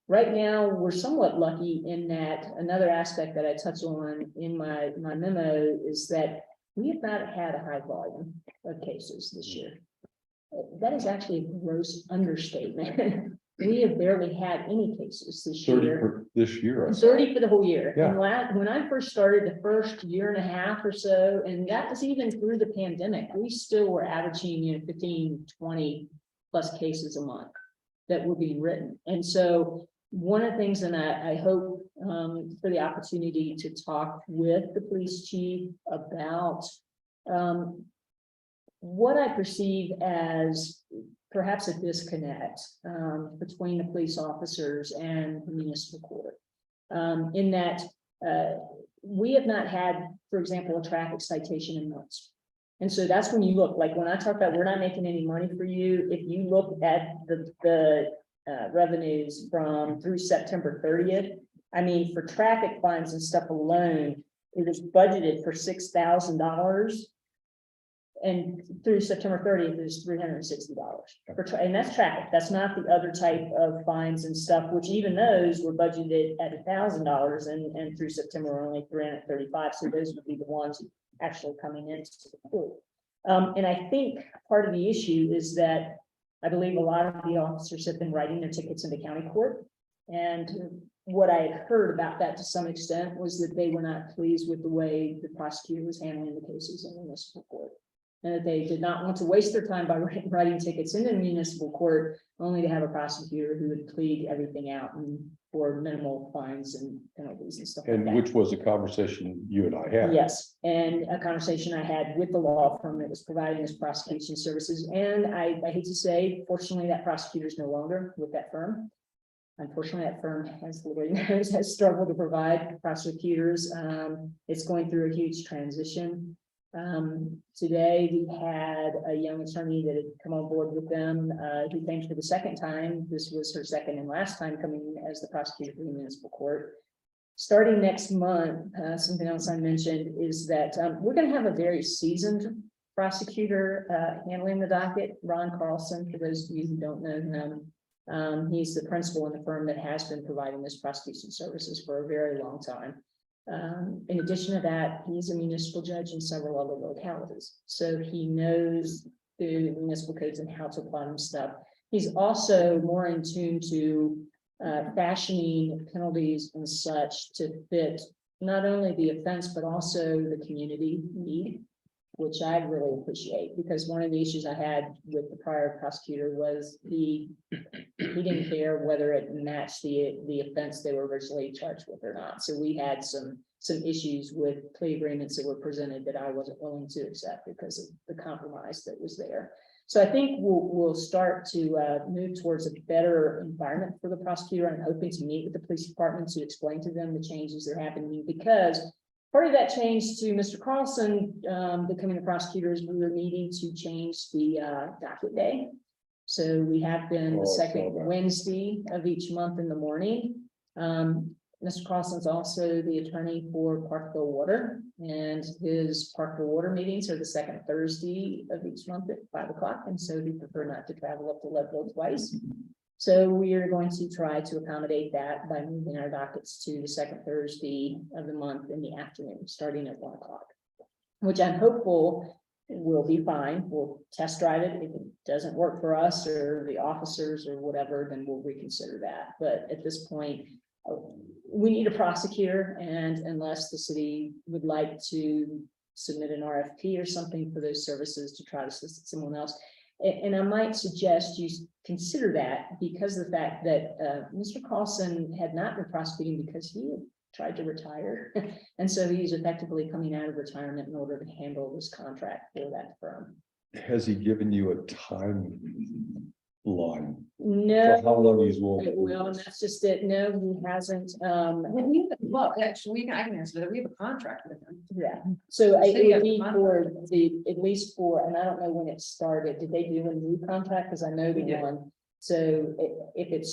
Right now, we're somewhat lucky in that another aspect that I touch on in my memo is that we have not had a high volume of cases this year. That is actually a gross understatement. We have barely had any cases this 30 year. for this year. 30 for the whole year. Yeah. And when I first started the first year and a half or so, and that was even through the pandemic, we still were averaging, 15, 20 plus cases a month that were being written. And so one of the things, and I hope for the opportunity to talk with the police chief about what I perceive as perhaps a disconnect between the police officers and the municipal court. In that we have not had, for example, a traffic citation in months. And so that's when you look, like when I talk about we're not making any money for you, if you look at the revenues from through September 30th, I mean, for traffic fines and stuff alone, it was budgeted for $6,000. And through September 30th, it was $360 and that's traffic. That's not the other type of fines and stuff, which even those were budgeted at $1,000 and through September were only $335. So those would be the ones actually coming into the court. And I think part of the issue is that I believe a lot of the officers have been writing their tickets into county court. And what I had heard about that to some extent was that they were not pleased with the way the prosecutor was handling the cases in the municipal court. And that they did not want to waste their time by writing tickets in the municipal court, only to have a prosecutor who would plead everything out and for minimal fines and penalties and stuff like And that. which was a conversation you and I had. Yes, and a conversation I had with the law firm that was providing this prosecution services. And I hate to say, fortunately, that prosecutor is no longer with that firm. Unfortunately, that firm, as the Lord knows, has struggled to provide prosecutors. It's going through a huge transition. Today we had a young attorney that had come on board with them, who came for the second time. This was her second and last time coming as the prosecutor for the municipal court. Starting next month, something else I mentioned is that we're going to have a very seasoned prosecutor handling the docket, Ron Carlson, for those of you who don't know him. He's the principal in the firm that has been providing this prosecution services for a very long time. In addition to that, he's a municipal judge in several other localities. So he knows the municipal codes and how to apply them stuff. He's also more in tune to fashioning penalties and such to fit not only the offense, but also the community need, which I really appreciate, because one of the issues I had with the prior prosecutor was he didn't care whether it matched the offense they were originally charged with or not. So we had some issues with plea agreements that were presented that I wasn't willing to accept because of the compromise that was there. So I think we'll start to move towards a better environment for the prosecutor. I'm hoping to meet with the police department to explain to them the changes that are happening, because part of that change to Mr. Carlson becoming the prosecutor is we were needing to change the docket day. So we have been the second Wednesday of each month in the morning. Mr. Carlson's also the attorney for Parkville Water, and his Parkville Water meetings are the second Thursday of each month at 5 o'clock. And so he preferred not to travel up to Leadville twice. So we are going to try to accommodate that by moving our dockets to the second Thursday of the month in the afternoon, starting at 1 o'clock, which I'm hopeful will be fine. We'll test drive it. If it doesn't work for us or the officers or whatever, then we'll reconsider that. But at this point, we need a prosecutor, and unless the city would like to submit an RFP or something for those services to try to assist someone else. And I might suggest you consider that, because of the fact that Mr. Carlson had not been prosecuting because he had tried to retire. And so he's effectively coming out of retirement in order to handle this contract for that firm. Has he given you a timeline No. for how long he's will? Well, and that's just it. No, he hasn't. Well, actually, I can answer that. We have a contract with them. Yeah, so it City would has be a at least for, and I don't know when it started. Did they do a new contract? Because I know the We did. one. So if it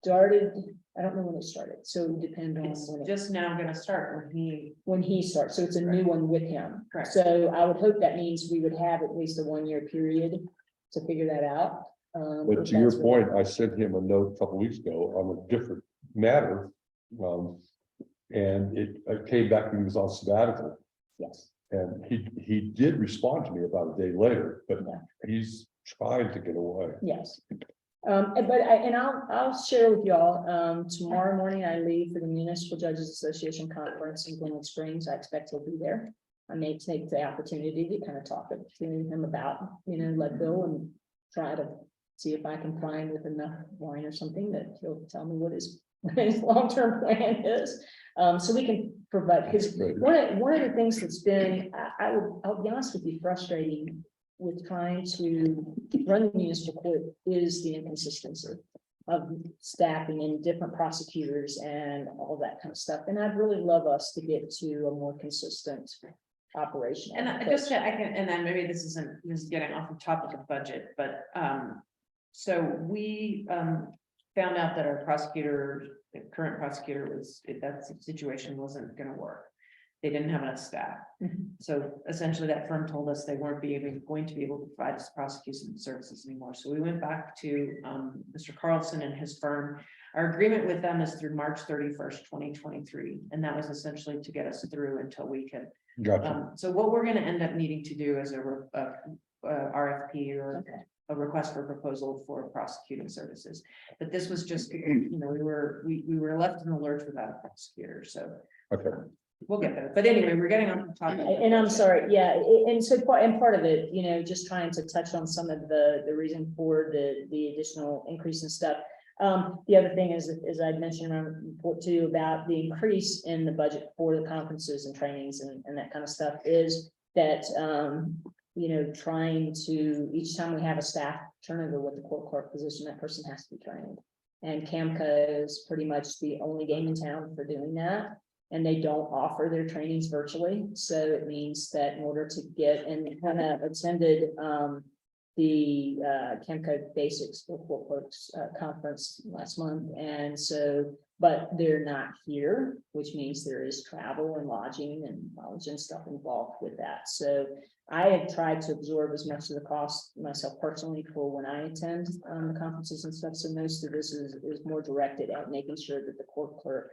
started, I don't know when it started, so it would depend on It's when it, just now gonna start when he starts, so it's a new one with him. Correct. So I would hope that means we would have at least a 1-year period to figure that out. But if to your that's what- point, I sent him a note a couple weeks ago on a different matter. And it came back when he was on sabbatical, Yes. and he did respond to me about a day later, but Yeah. he's trying to get away. Yes. I'll share with y'all, tomorrow morning I leave for the Municipal Judges Association Conference in Glenwood Springs. I expect he'll be there. I may take the opportunity to kind of talk to him about, Leadville and try to see if I can find with enough wine or something that he'll tell me what his long-term plan is. So we can provide, because Right. one of the things that's been, I'll be honest with you, frustrating with trying to run the municipal court is the inconsistency of staffing and different prosecutors and all that kind of stuff. And I'd really love us to get to a more consistent operation. And I just, I can, and then maybe this is getting off the topic of budget, but, so we, found out that our prosecutor, the current prosecutor that situation wasn't gonna work. They didn't have enough staff. Mhm. So essentially that firm told us they weren't going to be able to provide us prosecution services anymore. So we went back to, Mr. Carlson and his firm. Our agreement with them is through March 31st, 2023, and that was essentially to get us through until we could. Gotcha. So what we're gonna end up needing to do is a RFP or Okay. a request for proposal for prosecuting services. But this was just, we were left in the lurch without a prosecutor, so Okay. we'll get there. But anyway, we're getting on the topic. And I'm sorry, yeah, and so part of it, just trying to touch on some of the reason for the additional increase in stuff. The other thing is, as I mentioned around report too, about the increase in the budget for the conferences and trainings and that kind of stuff is that, trying to, each time we have a staff turnover with the court clerk position, that person has to be trained. And CAMCO is pretty much the only game in town for doing that. And they don't offer their trainings virtually. So it means that in order to get, and kind of attended, the CAMCO Basics for Court Clerks conference last month. And so, but they're not here, which means there is travel and lodging and knowledge and stuff involved with that. So I have tried to absorb as much of the cost myself personally for when I attend the conferences and stuff. So most of this is more directed at making sure that the court clerk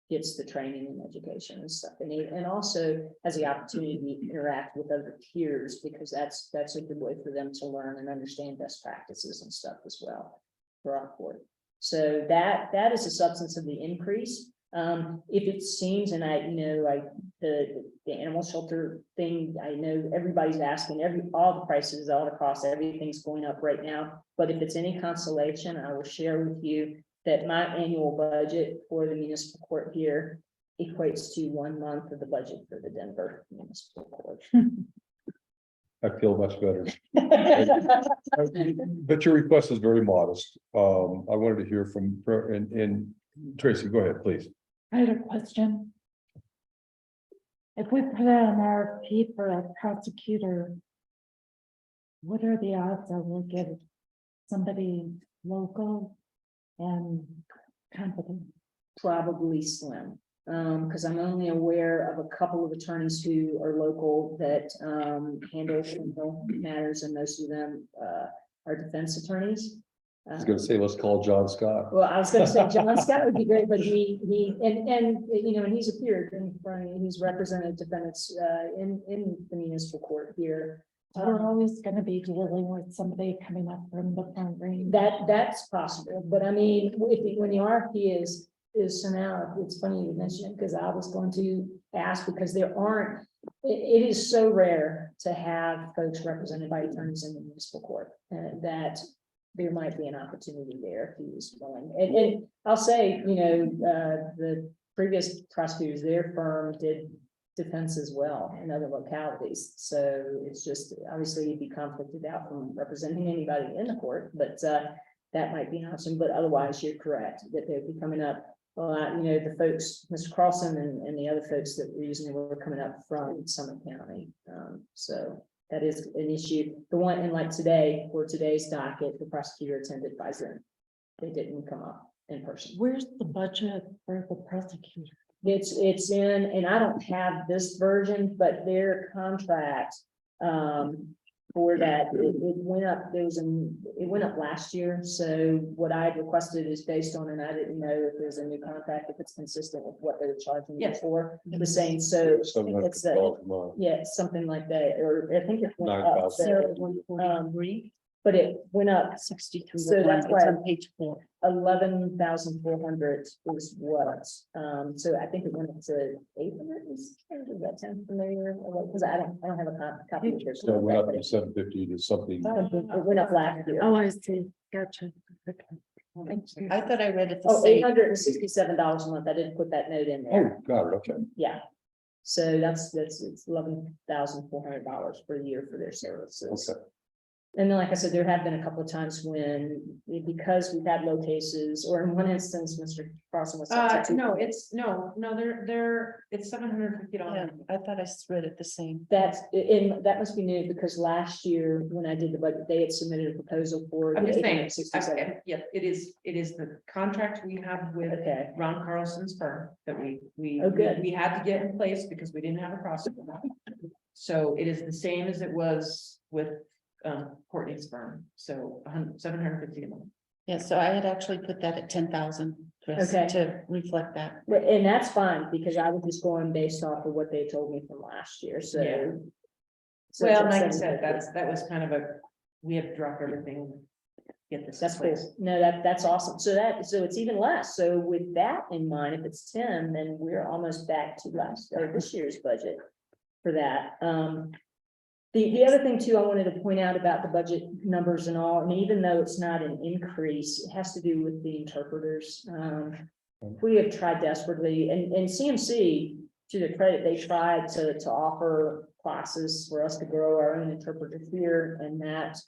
gets the training and education and stuff, and also has the opportunity to interact with other peers, because that's a good way for them to learn and understand best practices and stuff as well for our court. So that is the substance of the increase. If it seems, and the animal shelter thing, I know everybody's asking, all the prices, all the costs, everything's going up right now. But if it's any consolation, I will share with you that my annual budget for the municipal court here equates to 1 month of the budget for the Denver Municipal Court. I feel much better. But your request is very modest. I wanted to hear from, and Tracy, go ahead, please. I had a question. If we put out an RFP for a prosecutor, what are the odds that we'll get somebody local and competent? Probably slim, because I'm only aware of a couple of attorneys who are local that handle criminal matters, and most of them are defense attorneys. I was gonna say, let's call John Scott. Well, I was gonna say John Scott would be great, but and he's appeared in front, he's represented defendants in the municipal court here. We're always gonna be dealing with somebody coming up from the front range. That's possible, but I mean, when the RFP is so now, it's funny you mentioned it, because I was going to ask, because there aren't, it is so rare to have folks represented by attorneys in the municipal court, that there might be an opportunity there if he was willing. And I'll say, the previous prosecutors, their firm did defense as well in other localities. So it's just, obviously you'd be conflicted out from representing anybody in the court, but that might be an option. But otherwise, you're correct that they'd be coming up. The folks, Mr. Carlson and the other folks that recently were coming up from Summit County. So that is an issue. The one, and like today, for today's docket, the prosecutor attended by Zoom. They didn't come up in person. Where's the budget for the prosecutor? It's in, and I don't have this version, but their contract, for that, it went up, it went up last year, so what I had requested is based on, and I didn't know if there's a new contract, if it's consistent with what they were charging Yes. before. It was saying, so it's $750 a month. yeah, something like that, or I think it went up, 9,000. so, 143, but it went up 63. So that's It's why- on page 4. 11,400 is what, so I think it went up to 800, is that sound familiar? Because I don't have a copy of it. So it went up from 750 to something. It went up last year. Oh, I see. Gotcha. Okay. Thank you. I thought I read it the Oh, same. $867 a month. I didn't put that note in there. Oh, got it, okay. Yeah. So it's $11,400 per year for their services. Okay. And then, like I said, there have been a couple of times when, because we've had low cases, or in one instance, Mr. Carlson was. No, it's it's $750. Yeah, I thought I read it the same. That's, and that must be new, because last year, when I did the budget, they had submitted a proposal for. I'm just the saying, 867. yeah, it is the contract we have with Okay, Ron Carlson's firm that we Oh, good. we had to get in place because we didn't have a prosecutor. So it is the same as it was with Courtney's firm, so $750 a month. Yeah, so I had actually put that at 10,000, Chris, Okay. to reflect that. But- and that's fine, because I was just going based off of what they told me from last year, so. Yeah. So Well, it's like I at said, 750. that was kind of we had to drop everything. Get this. in That's cool. place. No, that's awesome. So it's even less. So with that in mind, if it's 10, then we're almost back to this year's budget for that. The other thing too, I wanted to point out about the budget numbers and all, and even though it's not an increase, it has to do with the interpreters. We have tried desperately, and CMC, to their credit, they tried to offer classes for us to grow our own interpreter here, and that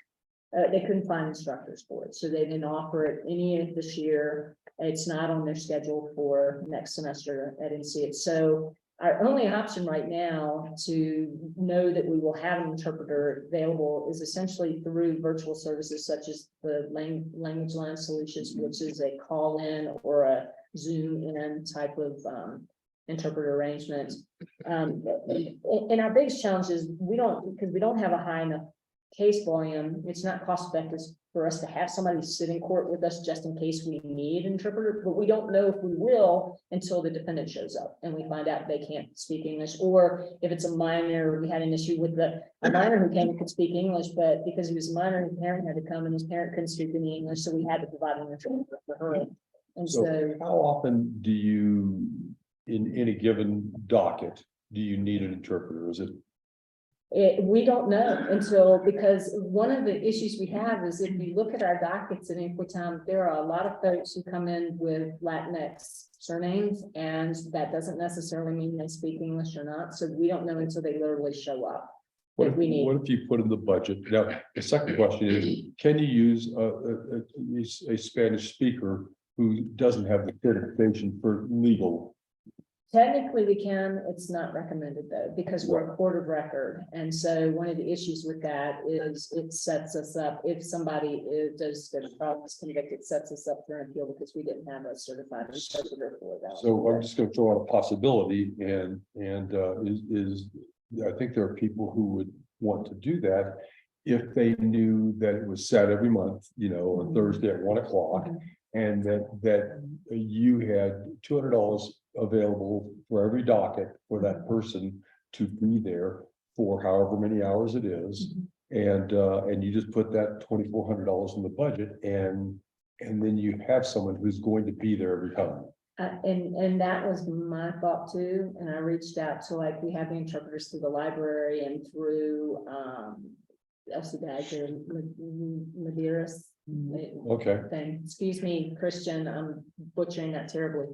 they couldn't find instructors for it, so they didn't offer it any of this year. It's not on their schedule for next semester. I didn't see it, so our only option right now to know that we will have an interpreter available is essentially through virtual services such as the Language Line Solutions, which is a call-in or a Zoom-in type of interpreter arrangement. And our biggest challenge is because we don't have a high enough case volume, it's not cost effective for us to have somebody sit in court with us just in case we need an interpreter, but we don't know if we will until the defendant shows up and we find out they can't speak English, or if it's a minor. We had an issue with a minor who came and could speak English, but because he was a minor, his parent had to come and his parent couldn't speak any English, so we had to provide an interpreter for her. And So so, how often do you, in any given docket, do you need an interpreter? Is it? we don't know until, because one of the issues we have is if you look at our dockets in Equitown, there are a lot of folks who come in with Latinx surnames, and that doesn't necessarily mean they speak English or not, so we don't know until they literally show up. What That if, we need. what if you put in the budget? Now, the second question is, can you use a Spanish speaker who doesn't have the certification for legal? Technically, we can, it's not recommended though, because we're a court of record. And so one of the issues with that is it sets us up, if somebody is convicted, sets us up for an appeal because we didn't have a certified interpreter for that. So I'm just gonna throw out a possibility and I think there are people who would want to do that if they knew that it was set every month, on Thursday at 1 o'clock. And that you had $200 available for every docket for that person to be there for however many hours it is. And you just put that $2,400 in the budget and then you have someone who's going to be there every time. And that was my thought too, and I reached out to, we have the interpreters through the library and through Elsie Badger, Medeiros. Okay. Thing, excuse me, Christian, I'm butchering that terribly.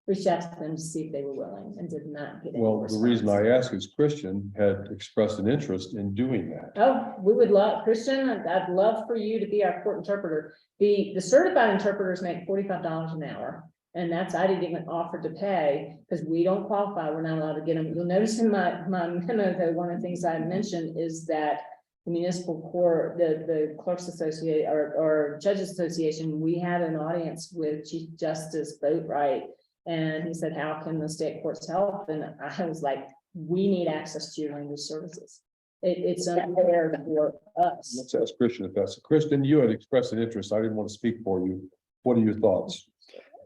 Reached out to them to see if they were willing and did not get any Well, the reason response. I ask is Christian had expressed an interest in doing that. Oh, we would love, Christian, I'd love for you to be our court interpreter. The certified interpreters make $45 an hour. And that's, I didn't even offer to pay because we don't qualify. We're not allowed to get them. You'll notice in my memo, though, one of the things I mentioned is that the municipal court, the clerks associate or judges association, we had an audience with Chief Justice Boatwright. And he said, how can the state courts help? And I was like, we need access to your language services. It's unfair for us. Let's ask Christian if that's, Kristen, you had expressed an interest. I didn't want to speak for you. What are your thoughts?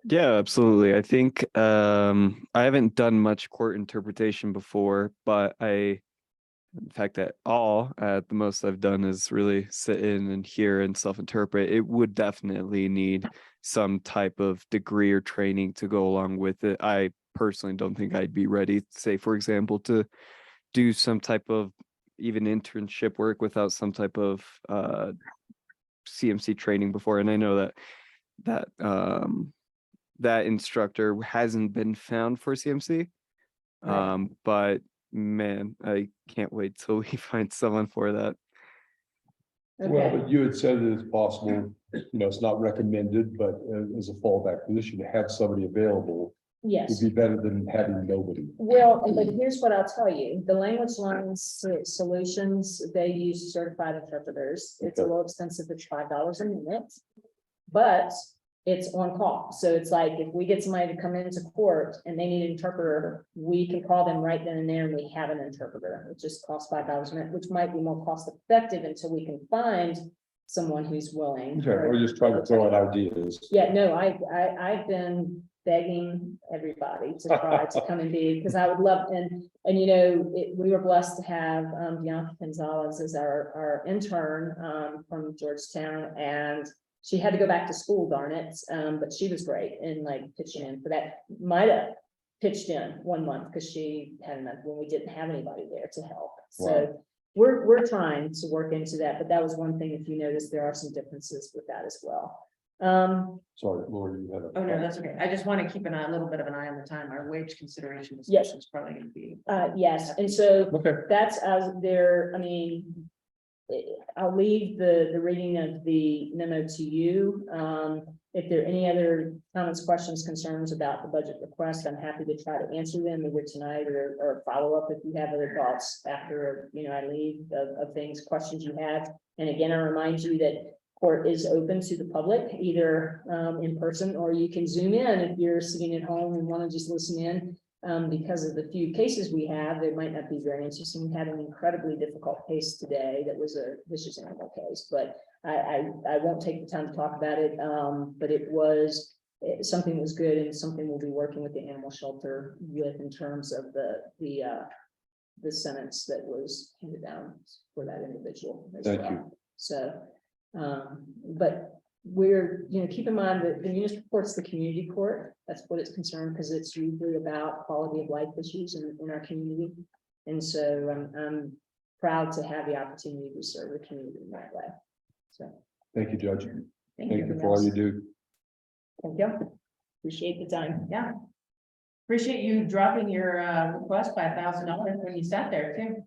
Yeah, absolutely. I think I haven't done much court interpretation before, but in fact, at the most I've done is really sit in and hear and self-interpret. It would definitely need some type of degree or training to go along with it. I personally don't think I'd be ready, say, for example, to do some type of even internship work without some type of CMC training before. And I know that instructor hasn't been found for CMC. But man, I can't wait till we find someone for that. Well, Okay, but you had said that it's possible, it's not recommended, but as a fallback position, to have somebody available yes. would be better than having nobody. Well, but here's what I'll tell you, the language lines solutions, they use certified interpreters. It's a Okay. little expensive, it's $5 a minute. But it's on call, so it's like if we get somebody to come into court and they need an interpreter, we can call them right then and there and we have an interpreter. It just costs $5 a minute, which might be more cost effective until we can find someone who's willing. Okay, we're just trying to throw out ideas. Yeah, no, I've been begging everybody to try to come and be, because I would love, and we were blessed to have Bianca Gonzalez as our intern from Georgetown, and she had to go back to school, darn it, but she was great and like pitching in for that. Might have pitched in 1 month because she had enough when we didn't have anybody there to help. So we're trying to work into that, but that was one thing. If you notice, there are some differences with that as well. Sorry, Lori, you had a. Oh, no, that's okay. I just want to keep a little bit of an eye on the time. Our wage consideration Yes. discussion is probably going to be. Yes, and so Okay, that's as there, I'll leave the reading of the memo to you. If there are any other comments, questions, concerns about the budget request, I'm happy to try to answer them either tonight or follow up if you have other thoughts after, I leave of things, questions you have. And again, I remind you that court is open to the public, either in person or you can Zoom in if you're sitting at home and want to just listen in. Because of the few cases we have, it might not be very interesting. We had an incredibly difficult case today that was a vicious animal case, but I won't take the time to talk about it. But it was something that was good and something we'll be working with the animal shelter with in terms of the sentence that was handed down for that individual as Thank well. you. So, but we're, keep in mind that the municipal court's the community court. That's what it's concerned, because it's usually about quality of life issues in our community. And so I'm proud to have the opportunity to serve the community in that way. So, thank you, Judge. thank Thank you for all you do. Thank you. Appreciate the time. Yeah. Appreciate you dropping your request by $1,000 when you sat there too.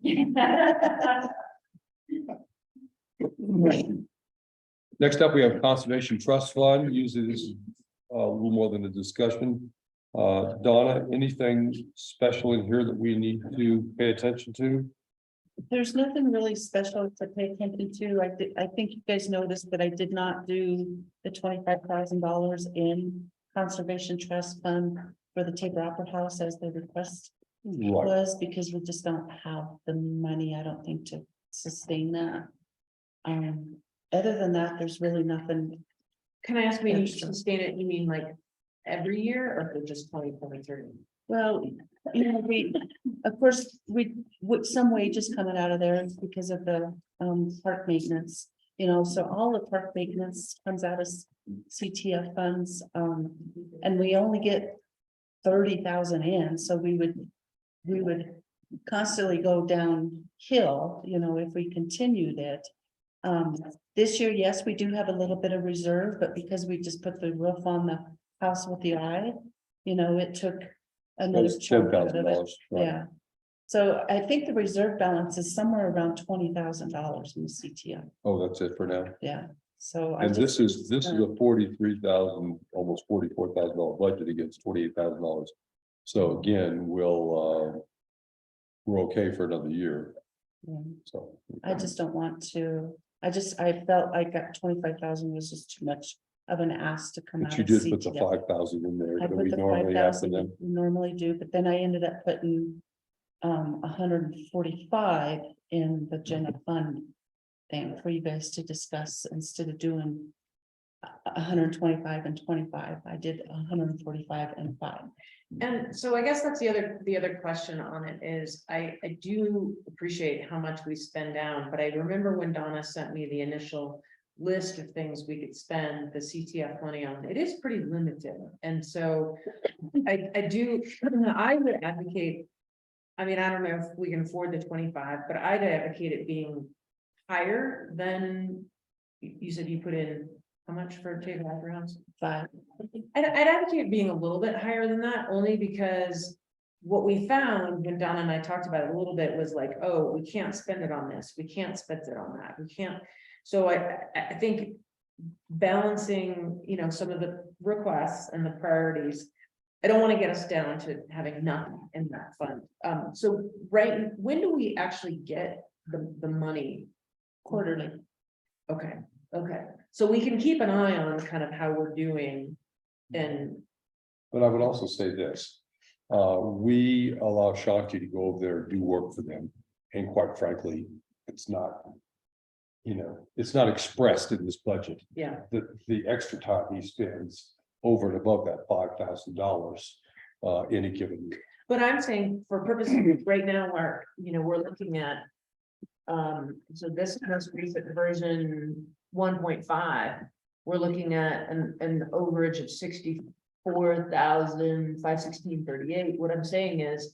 Next up, we have Conservation Trust Fund. Usually this is a little more than a discussion. Donna, anything special in here that we need to pay attention to? There's nothing really special to pay attention to. I think you guys noticed that I did not do the $25,000 in Conservation Trust Fund for the Tabor Opera House as the request Right. was, because we just don't have the money, I don't think, to sustain that. Other than that, there's really nothing. Can I ask me, you Extra. sustain it, you mean like every year or for just 2023? Well, of course, with some wages coming out of there because of the park maintenance, so all the park maintenance comes out of CTF funds. And we only get 30,000 in, so we would constantly go downhill, if we continued it. This year, yes, we do have a little bit of reserve, but because we just put the roof on the house with the eye, it took another That's chunk out of it. $10,000. Yeah. So I think the reserve balance is somewhere around $20,000 in the CTF. Oh, that's it for now. Yeah, so. And this is a 43,000, almost $44,000 budget against $28,000. So again, we're okay for another year. Yeah. So. I just don't want to, I felt like that 25,000 was just too much of an ask to come out But you of did put the CTF. 5,000 in there I that put we the normally have for 5,000 them. we normally do, but then I ended up putting 145 in the general fund thing for you guys to discuss instead of doing 125 and 25. I did 145 and 5. And so I guess that's the other question on it is, I do appreciate how much we spend down, but I remember when Donna sent me the initial list of things we could spend the CTF money on, it is pretty limited. And so I would advocate, I mean, I don't know if we can afford the 25, but I'd advocate it being higher than you said you put in, how much for table backgrounds? 5. I'd advocate being a little bit higher than that, only because what we found when Donna and I talked about it a little bit was like, oh, we can't spend it on this, we can't spend it on that, we can't. So I think balancing, you know, some of the requests and the priorities, I don't want to get us down to having nothing in that fund. So when do we actually get the money? Quarterly. Okay, so we can keep an eye on kind of how we're doing and. But I would also say this, we allow Shanti to go over there and do work for them. And quite frankly, it's not, you know, it's not expressed in this budget. Yeah, The extra time he spends over and above that $5,000 any given year. but I'm saying for purposes right now, we're looking at. So this most recent version 1.5, we're looking at an overage of 64,516.38. What I'm saying is,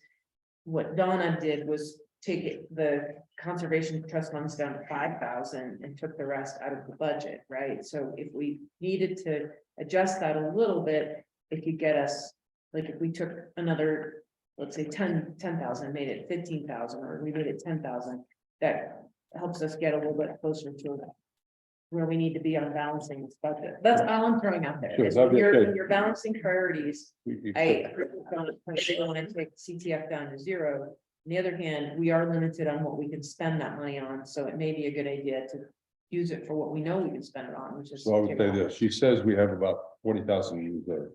what Donna did was take the conservation trust funds down to 5,000 and took the rest out of the budget, right? So if we needed to adjust that a little bit, it could get us, like if we took another, let's say 10,000, made it 15,000, or we made it 10,000, that helps us get a little bit closer to that. Where we need to be on balancing this budget. That's all I'm throwing out there. Sure, is that'd when be you're, okay. when you're balancing priorities, We- I want to take CTF down to 0. On the other hand, we are limited on what we can spend that money on, so it may be a good idea to use it for what we know we can spend it on, which is. So I would say this, she says we have about 20,000 used there.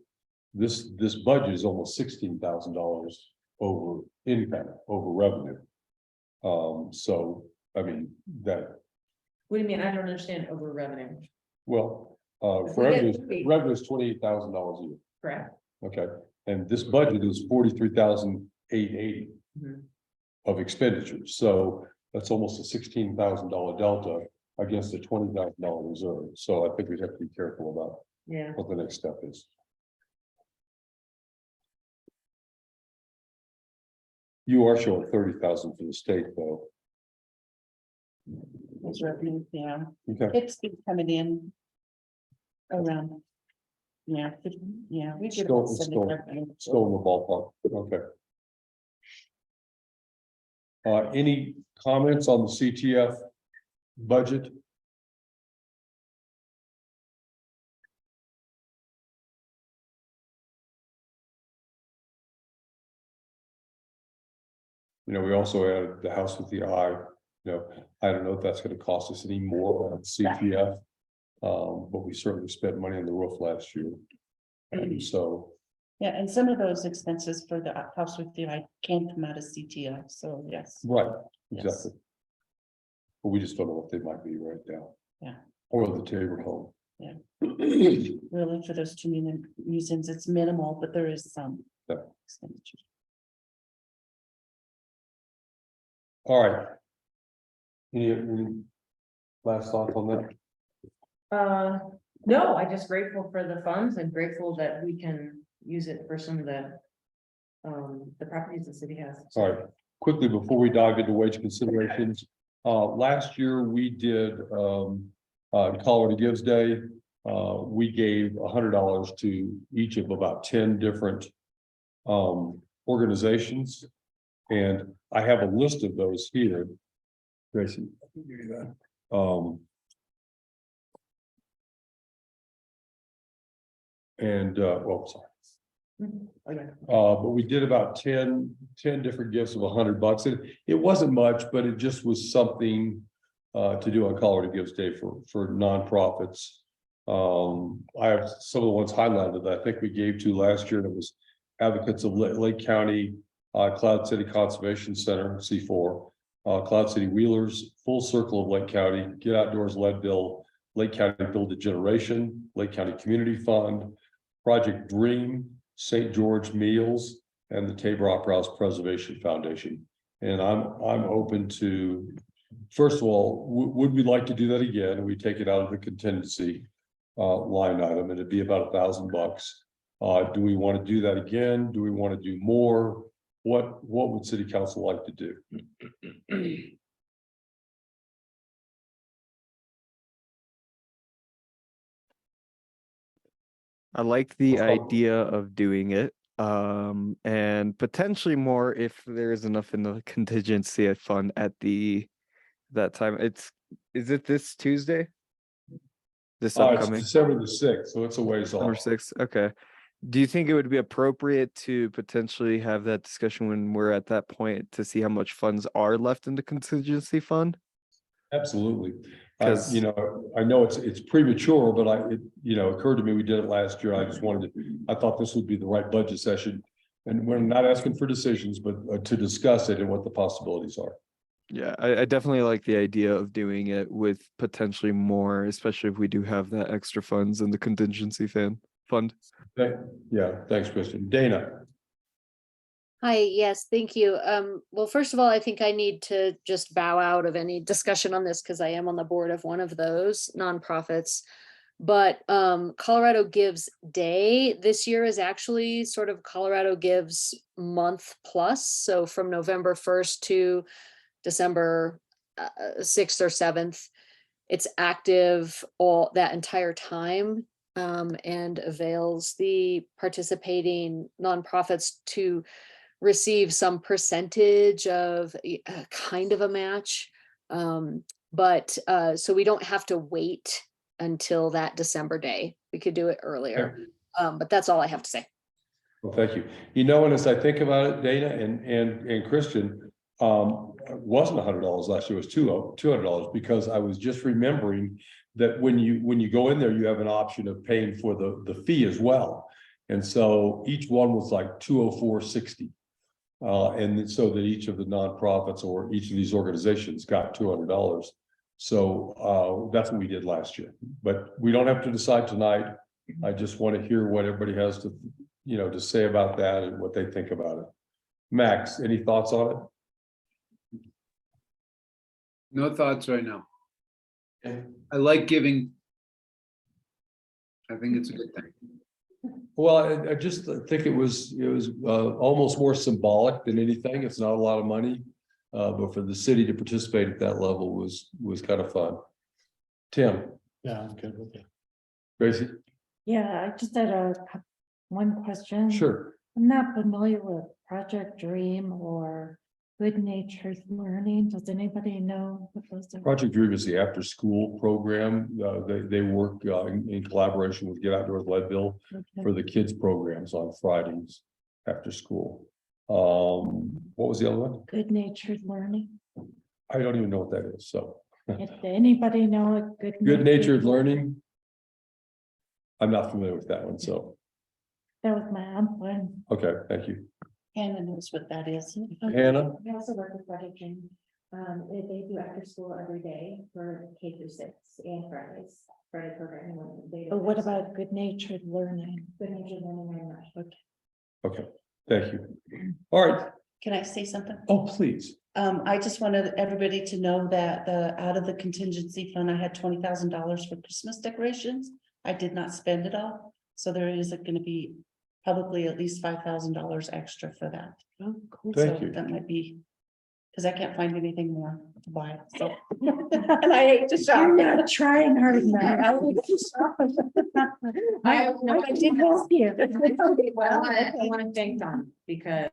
This budget is almost $16,000 over income, over revenue. So, I mean, that, What do you mean? I don't understand over revenue, well, If we get revenue is $28,000 a year, correct? okay? And this budget is 43,880 Mhm. of expenditures, so that's almost a $16,000 delta against a $20,000 reserve. So I think we have to be careful about Yeah, what the next step is. You are showing 30,000 for the state, though. Those revenue, yeah, Okay, it's been coming in around. Yeah, we did. Still- about still- 75. still in the ballpark, okay. Any comments on the CTF budget? You know, we also added the house with the eye, you know, I don't know if that's gonna cost us any more on CTF. But we certainly spent money on the roof last year. And so, Yeah, and some of those expenses for the house with the eye can come out of CTF, so yes. right, Yes. exactly. But we just don't know what they might be right now. Yeah. Or the Tabor home. Yeah. Really, for those 2 museums, it's minimal, but there is some. Yeah. expenditure. All right. Any last thoughts on that? no, I'm just grateful for the funds and grateful that we can use it for some of the properties the city has. All right, quickly before we dive into wage considerations, last year we did, Colorado Gives Day. We gave $100 to each of about 10 different, organizations. And I have a list of those here. Tracy, I can give you that. Well, sorry. But we did about 10 different gifts of $100. And it wasn't much, but it just was something to do on Colorado Gives Day for nonprofits. I have some of the ones highlighted that I think we gave to last year, and it was Advocates of Lake County, Cloud City Conservation Center, C4, Cloud City Wheelers, Full Circle of Lake County, Get Outdoors Leadville, Lake County Build a Generation, Lake County Community Fund, Project Dream, St. George Meals, and the Tabor Opera House Preservation Foundation. And I'm open to, first of all, would we like to do that again? We take it out of the contingency line item, and it'd be about $1,000. Do we want to do that again? Do we want to do more? What would City Council like to do? I like the idea of doing it. And potentially more if there is enough in the contingency fund at that time. Is it this Tuesday? This It's upcoming December the 6th, so it's a ways December off. 6th? Okay. Do you think it would be appropriate to potentially have that discussion when we're at that point to see how much funds are left in the contingency fund? Absolutely. 'Cause- I know it's premature, but it occurred to me, we did it last year. I thought this would be the right budget session. And we're not asking for decisions, but to discuss it and what the possibilities are. Yeah, I definitely like the idea of doing it with potentially more, especially if we do have that extra funds in the contingency fund. Yeah, thanks, Kristen. Dana. Hi, yes, thank you. Well, first of all, I think I need to just bow out of any discussion on this because I am on the board of one of those nonprofits. But Colorado Gives Day this year is actually sort of Colorado Gives month plus. So from November 1st to December 6th or 7th, it's active all that entire time, and avails the participating nonprofits to receive some percentage of kind of a match. But so we don't have to wait until that December day. We could do it earlier. But that's all I have to say. Well, thank you. And as I think about it, Dana and Christian, it wasn't $100 last year, it was $200, because I was just remembering that when you go in there, you have an option of paying for the fee as well. And so each one was like $204.60. And so that each of the nonprofits or each of these organizations got $200. So that's what we did last year, but we don't have to decide tonight. I just want to hear what everybody has to say about that and what they think about it. Max, any thoughts on it? No thoughts right now. Okay. I like giving. I think it's a good thing. Well, I just think it was almost more symbolic than anything. It's not a lot of money, but for the city to participate at that level was kind of fun. Tim. Yeah, I'm good with it. Gracie. Yeah, I just had one question. Sure. I'm not familiar with Project Dream or Good Natured Learning. Does anybody know what those are? Project Dream is the after-school program. They work in collaboration with Get Outdoors Leadville for the kids programs on Fridays after school. What was the other one? Good Natured Learning. I don't even know what that is. So If anybody know it, Good Natured Learning. I'm not familiar with that one. So, That was my aunt one. okay, thank you. Hannah knows what that is. Hannah. We also work with Project Dream. They do after school every day for K-6 and Friday programming. But what about Good Natured Learning? Good natured learning very much. Okay, thank you. All right. Can I say something? Oh, please. I just wanted everybody to know that out of the contingency fund, I had $20,000 for Christmas decorations. I did not spend it all, so there is gonna be probably at least $5,000 extra for that. Oh, cool. Thank So you. that might be, because I can't find anything more to buy, so. And I hate to shop. I'm not trying hard now. I did help you. Well, I want to thank Don because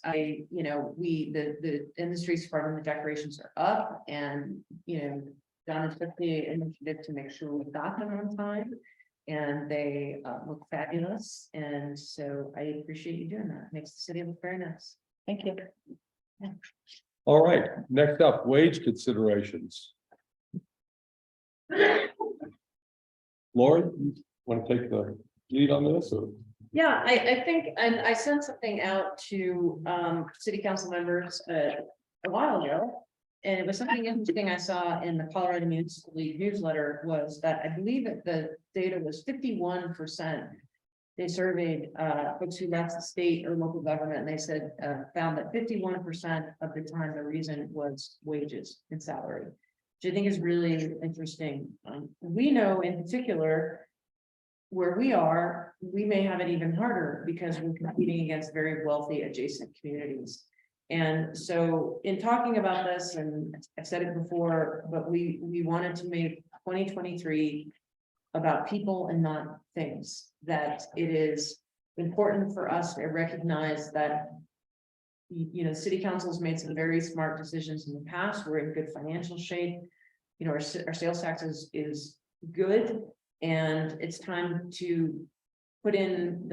the industry's department, the decorations are up and, Donna took the initiative to make sure we got them on time. and they look fabulous. And so I appreciate you doing that. Makes the city look very nice. Thank you. All right, next up, wage considerations. Lori, you want to take the lead on this or? Yeah, I think, and I sent something out to city council members a while ago. And it was something interesting I saw in the Colorado Municipal League newsletter was that I believe that the data was 51%. They surveyed folks who left the state or local government, and they said found that 51% of the time the reason was wages and salary, which I think is really interesting. We know in particular where we are, we may have it even harder because we're competing against very wealthy adjacent communities. And so in talking about this, and I've said it before, but we wanted to make 2023 about people and not things, that it is important for us to recognize that you know, city council's made some very smart decisions in the past. We're in good financial shape. You know, our sales taxes is good, and it's time to put in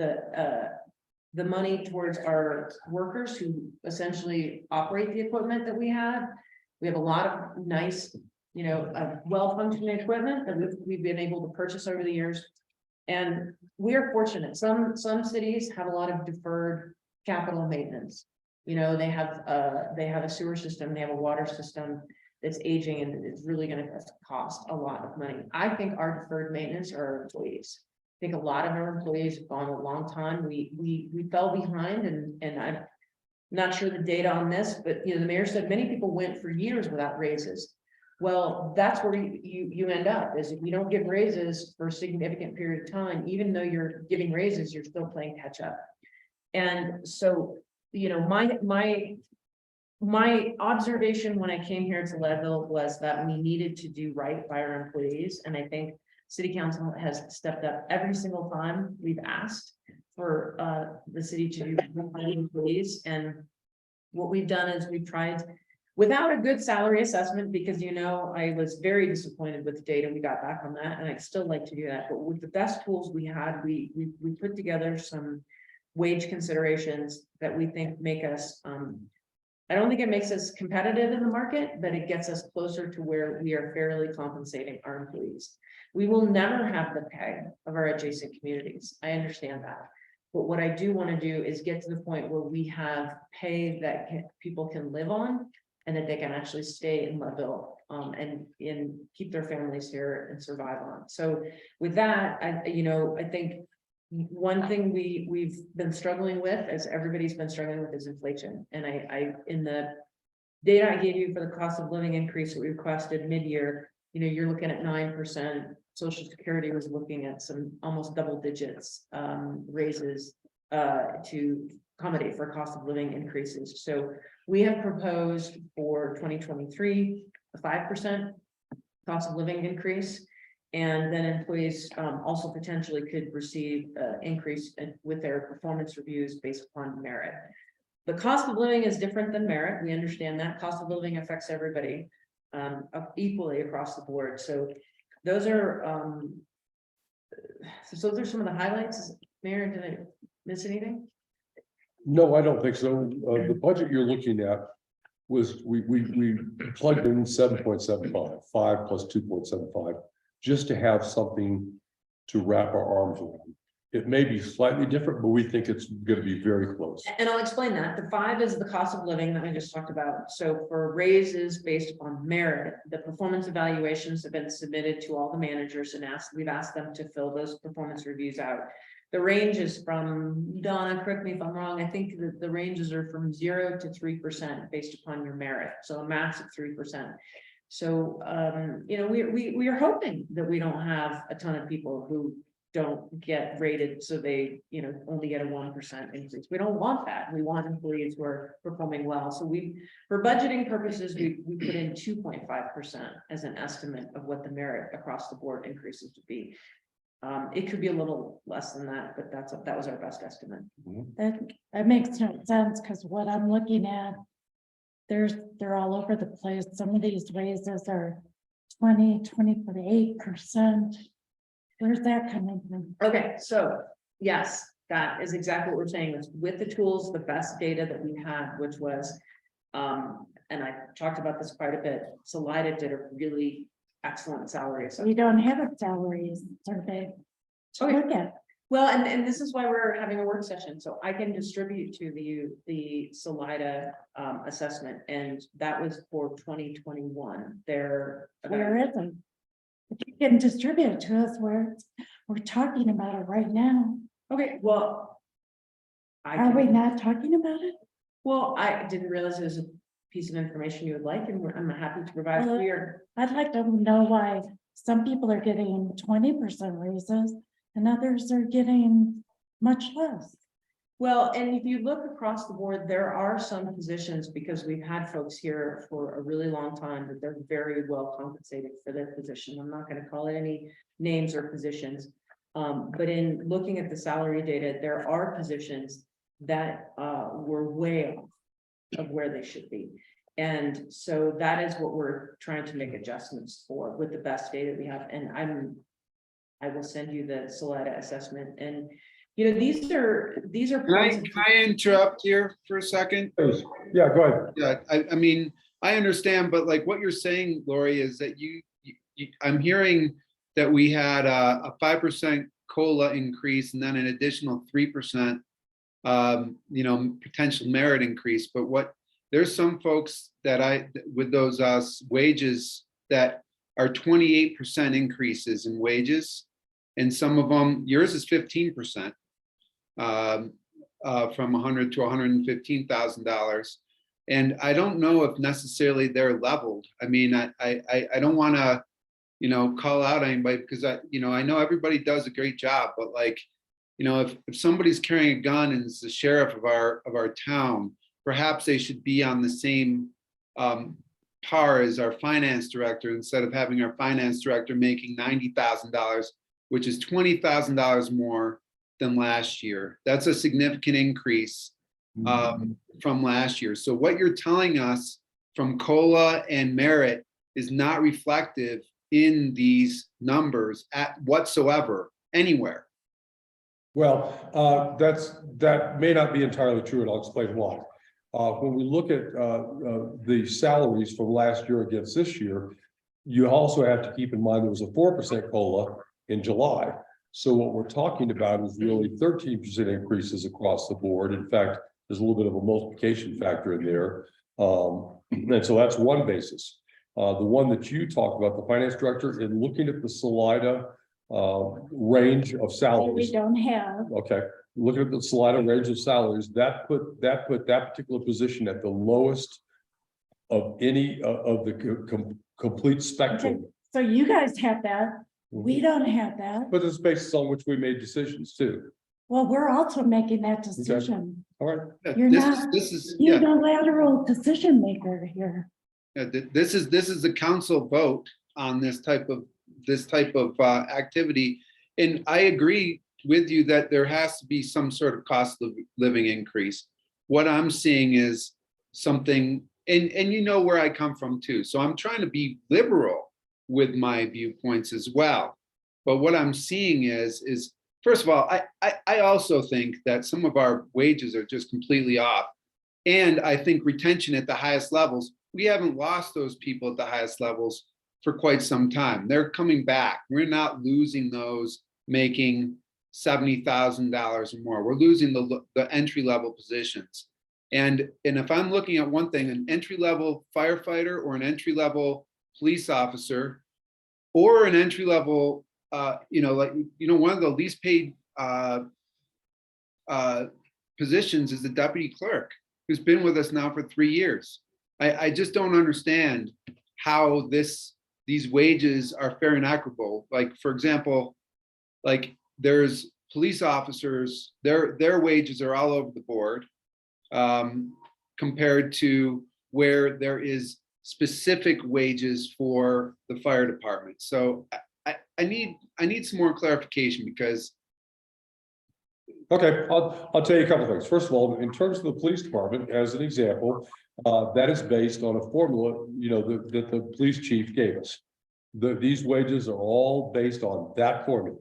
the money towards our workers who essentially operate the equipment that we have. We have a lot of nice, you know, well-functioning equipment that we've been able to purchase over the years. And we are fortunate. Some cities have a lot of deferred capital maintenance. You know, they have a sewer system, they have a water system that's aging, and it's really going to cost a lot of money. I think our deferred maintenance are our employees. I think a lot of our employees have gone a long time. We fell behind, and I'm not sure the data on this, but you know, the mayor said many people went for years without raises. Well, that's where you end up, is if you don't give raises for a significant period of time, even though you're giving raises, you're still playing catch up. And so, you know, my observation when I came here to Leadville was that we needed to do right by our employees. And I think city council has stepped up every single time we've asked for the city to do right by the employees. And what we've done is we've tried, without a good salary assessment, because, you know, I was very disappointed with the data we got back on that, and I'd still like to do that. But with the best tools we had, we put together some wage considerations that we think make us, I don't think it makes us competitive in the market, but it gets us closer to where we are fairly compensating our employees. We will never have the pay of our adjacent communities. I understand that. But what I do want to do is get to the point where we have pay that people can live on, and that they can actually stay in Leadville and keep their families here and survive on. So with that, I think one thing we've been struggling with, as everybody's been struggling with, is inflation. And I in the data I gave you for the cost of living increase that we requested mid-year, you know, you're looking at 9%. Social Security was looking at some almost double digits raises to accommodate for cost of living increases. So we have proposed for 2023 a 5% cost of living increase, and then employees also potentially could receive increase with their performance reviews based upon merit. The cost of living is different than merit. We understand that cost of living affects everybody equally across the board. So those are some of the highlights. Mayor, did I miss anything? No, I don't think so. The budget you're looking at was, we plugged in 7.75, 5 plus 2.75, just to have something to wrap our arms around. It may be slightly different, but we think it's going to be very close. And I'll explain that. The 5 is the cost of living that we just talked about. So for raises based upon merit, the performance evaluations have been submitted to all the managers, and we've asked them to fill those performance reviews out. The range is from, Donna, correct me if I'm wrong, I think that the ranges are from 0 to 3% based upon your merit. So a max of 3%. So, you know, we are hoping that we don't have a ton of people who don't get rated, so they, you know, only get a 1% increase. We don't want that. We want employees who are performing well. So for budgeting purposes, we put in 2.5% as an estimate of what the merit across the board increases would be. It could be a little less than that, but that was our best estimate. That makes no sense, because what I'm looking at, they're all over the place. Some of these raises are 20, 28%. Where's that coming from? Okay, so, yes, that is exactly what we're saying, is with the tools, the best data that we had, which was. And I talked about this quite a bit, Salida did a really excellent salary We assessment. don't have a salaries survey. To Okay. look at. Well, and this is why we're having a work session, so I can distribute to the Salida assessment, and that was for 2021, they're. Where is it? If you can distribute it to us where we're talking about it right now, Okay, well. I are we can- not talking about it? Well, I didn't realize it was a piece of information you would like, and I'm happy to provide Well, for your. I'd like to know why some people are getting 20% raises and others are getting much less. Well, and if you look across the board, there are some positions, because we've had folks here for a really long time, that they're very well compensated for their position. I'm not gonna call it any names or positions. But in looking at the salary data, there are positions that were way off of where they should be. And so that is what we're trying to make adjustments for with the best data we have. And I will send you the Salida assessment, and you know, these are. Can I interrupt here for a second? Yeah, go ahead. Yeah, I mean, I understand, but like what you're saying, Lori, is that I'm hearing that we had a 5% COLA increase and then an additional 3%, potential merit increase. But there's some folks that with those wages that are 28% increases in wages. And some of them, yours is 15%. From $100,000 to $115,000. And I don't know if necessarily they're leveled. I mean, I don't want to, call out anybody, because I know everybody does a great job, but like, if somebody's carrying a gun and is the sheriff of our town, perhaps they should be on the same par as our finance director, instead of having our finance director making $90,000, which is $20,000 more than last year. That's a significant increase from last year. So what you're telling us from COLA and merit is not reflective in these numbers at whatsoever, anywhere. Well, that may not be entirely true, and I'll explain why. When we look at the salaries from last year against this year, you also have to keep in mind there was a 4% COLA in July. So what we're talking about is really 13% increases across the board. In fact, there's a little bit of a multiplication factor in there. And so that's one basis. The one that you talked about, the finance director, in looking at the Salida range of salaries. We don't have. Okay, looking at the Salida range of salaries, that put that particular position at the lowest of any of the complete spectrum. So you guys have that. We don't have that. But it's based on which we made decisions too. Well, we're also making that decision. All right. You're not This is unilateral decision maker here. This is a council vote on this type of activity. And I agree with you that there has to be some sort of cost of living increase. What I'm seeing is something, and you know where I come from too. So I'm trying to be liberal with my viewpoints as well. But what I'm seeing is first of all, I also think that some of our wages are just completely off. And I think retention at the highest levels, we haven't lost those people at the highest levels for quite some time. They're coming back. We're not losing those making $70,000 or more. We're losing the entry level positions. And if I'm looking at one thing, an entry level firefighter or an entry level police officer or an entry level, one of the least paid positions is the deputy clerk, who's been with us now for 3 years. I just don't understand how these wages are fair and equitable. Like, for example, like there's police officers, their wages are all over the board compared to where there is specific wages for the fire department. So I need some more clarification because. Okay, I'll tell you a couple of things. First of all, in terms of the police department, as an example, that is based on a formula, that the police chief gave us. These wages are all based on that formula.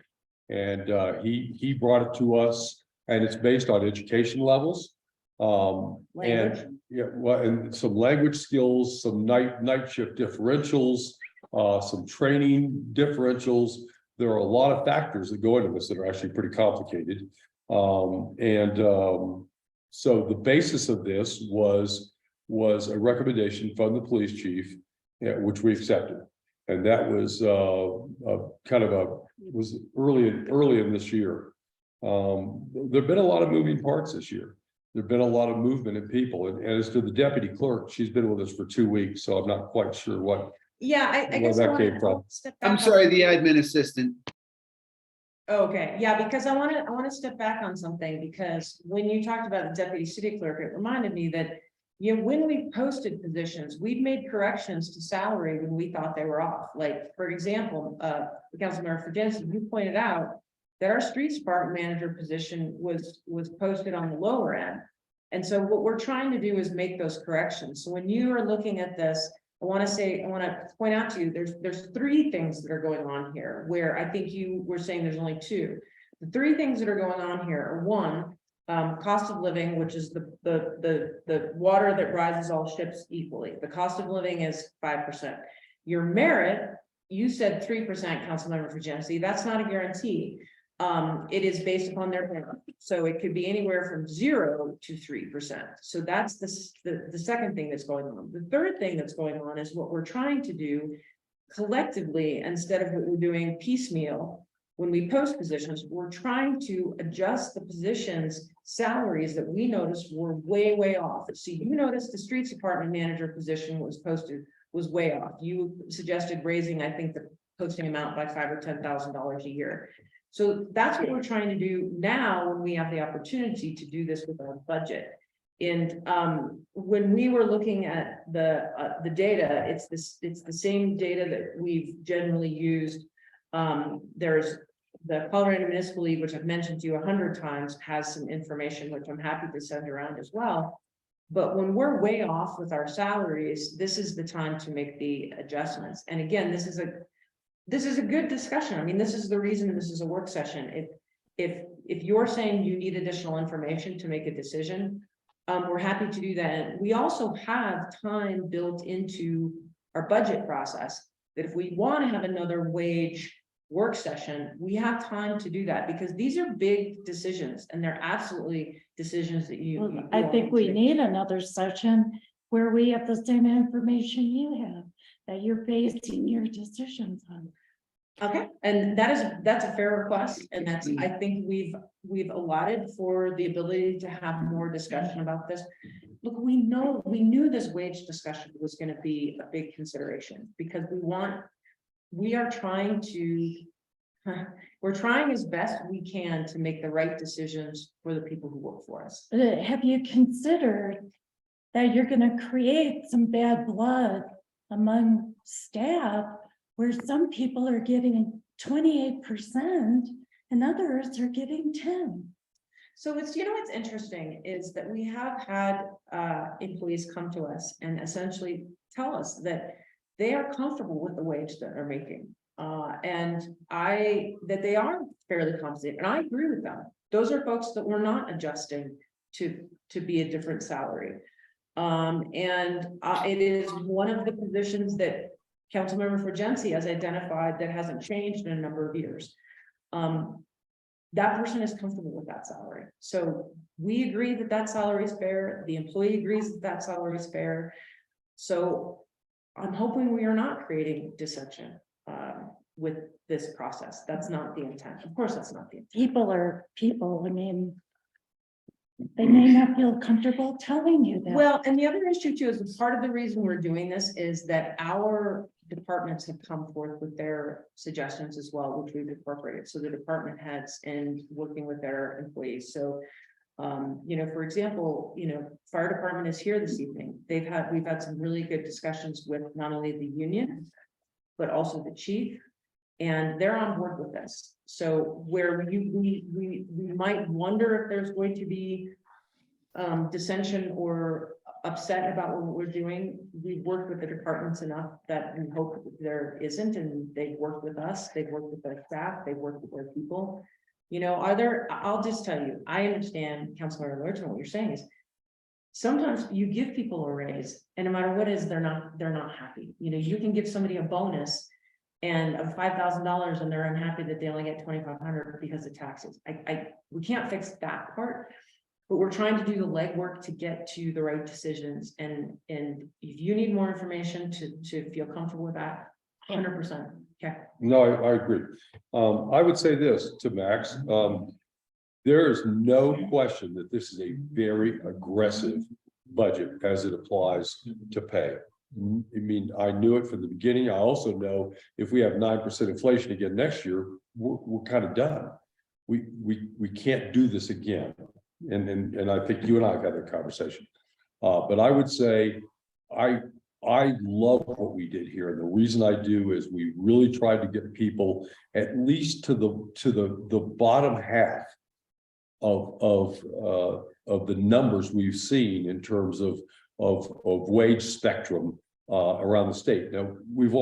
And he brought it to us, and it's based on education levels. Language. And yeah, well, and some language skills, some night shift differentials, some training differentials. There are a lot of factors that go into this that are actually pretty complicated. So the basis of this was a recommendation from the police chief, which we accepted. And that was was early in this year. There've been a lot of moving parts this year. There've been a lot of movement in people, and as to the deputy clerk, she's been with us for 2 weeks, so I'm not quite sure what. Yeah, I Where guess. that I came wanna from. step back I'm on- sorry, the admin assistant. Okay, yeah, because I want to step back on something, because when you talked about the deputy city clerk, it reminded me that, you know, when we posted positions, we've made corrections to salary when we thought they were off. Like, for example, Councilmember Fidelis, you pointed out that our streets department manager position was posted on the lower end. And so what we're trying to do is make those corrections. So when you are looking at this, I want to point out to you, there's 3 things that are going on here, where I think you were saying there's only 2. The 3 things that are going on here are, 1, cost of living, which is the water that rises all ships equally. The cost of living is 5%. Your merit, you said 3%, Councilmember Fidelis, that's not a guarantee. It is based upon their merit. So it could be anywhere from 0 to 3%. So that's the second thing that's going on. The third thing that's going on is what we're trying to do collectively, instead of what we're doing piecemeal. When we post positions, we're trying to adjust the positions' salaries that we noticed were way off. So you noticed the streets department manager position was posted, was way off. You suggested raising, I think, the posting amount by $5,000 or $10,000 a year. So that's what we're trying to do now, when we have the opportunity to do this with our budget. And when we were looking at the data, it's the same data that we've generally used. There's the Colorado Municipal League, which I've mentioned to you 100 times, has some information, which I'm happy to send around as well. But when we're way off with our salaries, this is the time to make the adjustments. And again, this is a good discussion. I mean, this is the reason this is a work session. If you're saying you need additional information to make a decision, we're happy to do that. And we also have time built into our budget process, that if we want to have another wage work session, we have time to do that, because these are big decisions, and they're absolutely decisions that you. I think we need another session where we have the same information you have, that you're basing your decisions on. Okay, and that's a fair request, and that's, I think we've allotted for the ability to have more discussion about this. Look, we knew this wage discussion was going to be a big consideration, because we're trying as best we can to make the right decisions for the people who work for us. Have you considered that you're gonna create some bad blood among staff, where some people are getting 28% and others are getting 10%? So what's interesting is that we have had employees come to us and essentially tell us that they are comfortable with the wage that they're making. That they are fairly compensated, and I agree with them. Those are folks that we're not adjusting to be a different salary. It is one of the positions that Councilmember Fidelis has identified that hasn't changed in a number of years. That person is comfortable with that salary. So we agree that that salary is fair. The employee agrees that that salary is fair. So I'm hoping we are not creating dissension with this process. That's not the intent. Of course, that's not the intent. People are people. I mean, they may not feel comfortable telling you that. Well, and the other issue too is part of the reason we're doing this is that our departments have come forth with their suggestions as well, which we've incorporated. So the department heads and working with their employees. So, for example, fire department is here this evening. We've had some really good discussions with not only the union, but also the chief, and they're on board with this. So where we might wonder if there's going to be dissension or upset about what we're doing. We've worked with the departments enough that we hope there isn't, and they've worked with us, they've worked with their staff, they've worked with their people. You know, I'll just tell you, I understand, Councilmember Lurchman, what you're saying is sometimes you give people a raise and no matter what it is, they're not happy. You know, you can give somebody a bonus and of $5,000 and they're unhappy that they only get 2,500 because of taxes. We can't fix that part, but we're trying to do the legwork to get to the right decisions. And if you need more information to feel comfortable with that, 100%. Okay. No, I agree. I would say this to Max. There is no question that this is a very aggressive budget as it applies to pay. I mean, I knew it from the beginning. I also know if we have 9% inflation again next year, we're kind of done. We can't do this again. And I think you and I have had that conversation. But I would say I love what we did here. And the reason I do is we really tried to get people at least to the bottom half of the numbers we've seen in terms of wage spectrum around the state. Now, we've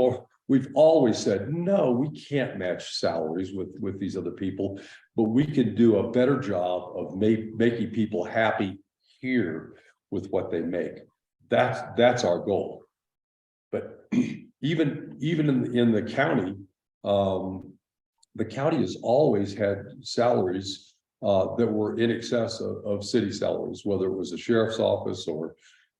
always said, no, we can't match salaries with these other people, but we can do a better job of making people happy here with what they make. That's our goal. But even in the county has always had salaries that were in excess of city salaries, whether it was the sheriff's office or,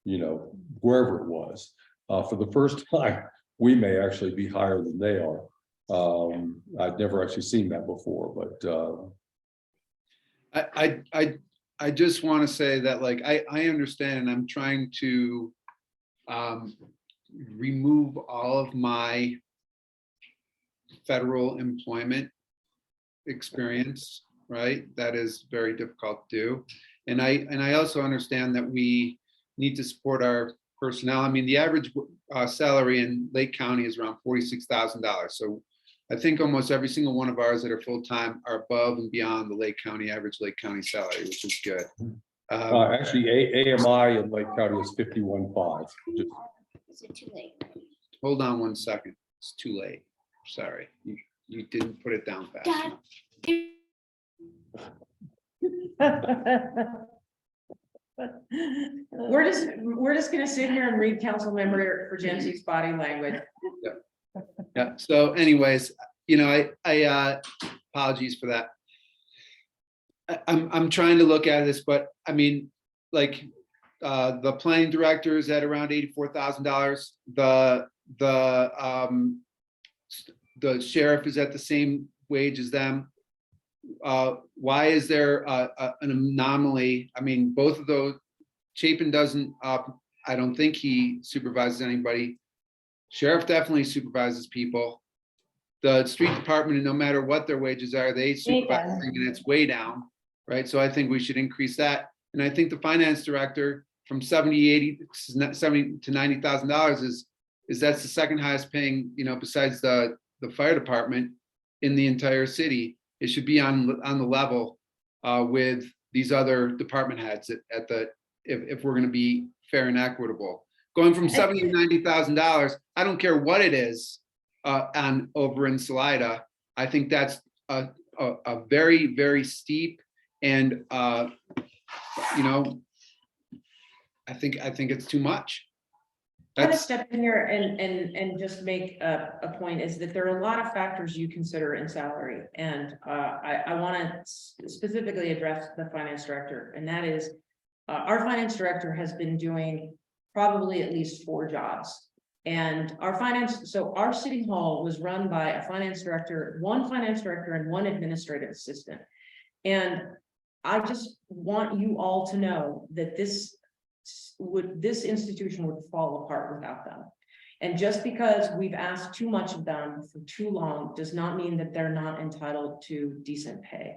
you know, wherever it was. For the first time, we may actually be higher than they are. I'd never actually seen that before, but I just want to say that, like, I understand, and I'm trying to remove all of my federal employment experience, right? That is very difficult to do. And I also understand that we need to support our personnel. I mean, the average salary in Lake County is around $46,000. So I think almost every single one of ours that are full-time are above and beyond the Lake County average Lake County salary, which is good. actually AMI in Lake County is 51.5. Is it too late? Hold on one second. It's too late. Sorry. You didn't put it down fast enough. We're just gonna sit here and read Councilmember Urgency's body language. Yeah. So anyways, you know, I apologies for that. I'm trying to look at this, but I mean, like, the planning director is at around $84,000. The sheriff is at the same wage as them. Why is there an anomaly? I mean, both of those, Chapin doesn't, I don't think he supervises anybody. Sheriff definitely supervises people. The street department, no matter what their wages are, they supervise, and it's way down, right? So I think we should increase that. And I think the finance director from $70 to $90,000 is that's the second highest paying, you know, besides the fire department in the entire city. It should be on the level with these other department heads if we're going to be fair and equitable. Going from $70,000 to $90,000, I don't care what it is over in Salida. I think that's a very, very steep, and you know, I think it's too much. I'm gonna step in here and just make a point is that there are a lot of factors you consider in salary. And I want to specifically address the finance director, and that is our finance director has been doing probably at least 4 jobs. And our city hall was run by a finance director, 1 finance director and 1 administrative assistant. And I just want you all to know that this institution would fall apart without them. And just because we've asked too much of them for too long does not mean that they're not entitled to decent pay.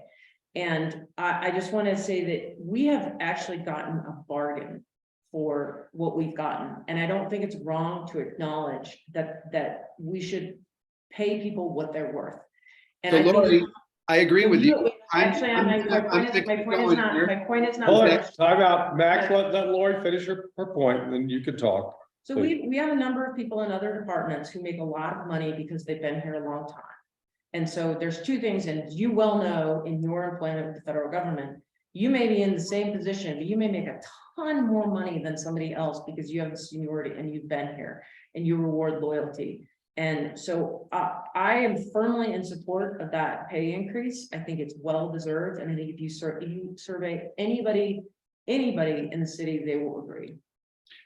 And I just want to say that we have actually gotten a bargain for what we've gotten. And I don't think it's wrong to acknowledge that we should pay people what they're worth. And So Lori, I agree with you. Actually, my point is not, my point is Hold not. on, time out. Max, let Lori finish her point, and then you can talk. So we have a number of people in other departments who make a lot of money because they've been here a long time. And so there's two things, and you well know in your employment with the federal government, you may be in the same position, but you may make a ton more money than somebody else because you have the seniority and you've been here and you reward loyalty. And so I am firmly in support of that pay increase. I think it's well deserved. And I think if you survey anybody in the city, they will agree.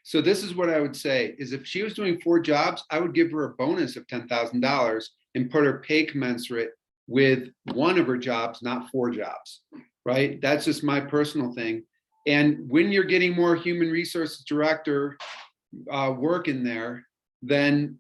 So this is what I would say, is if she was doing 4 jobs, I would give her a bonus of $10,000 and put her pay commensurate with one of her jobs, not 4 jobs, right? That's just my personal thing. And when you're getting more human resources director work in there, then,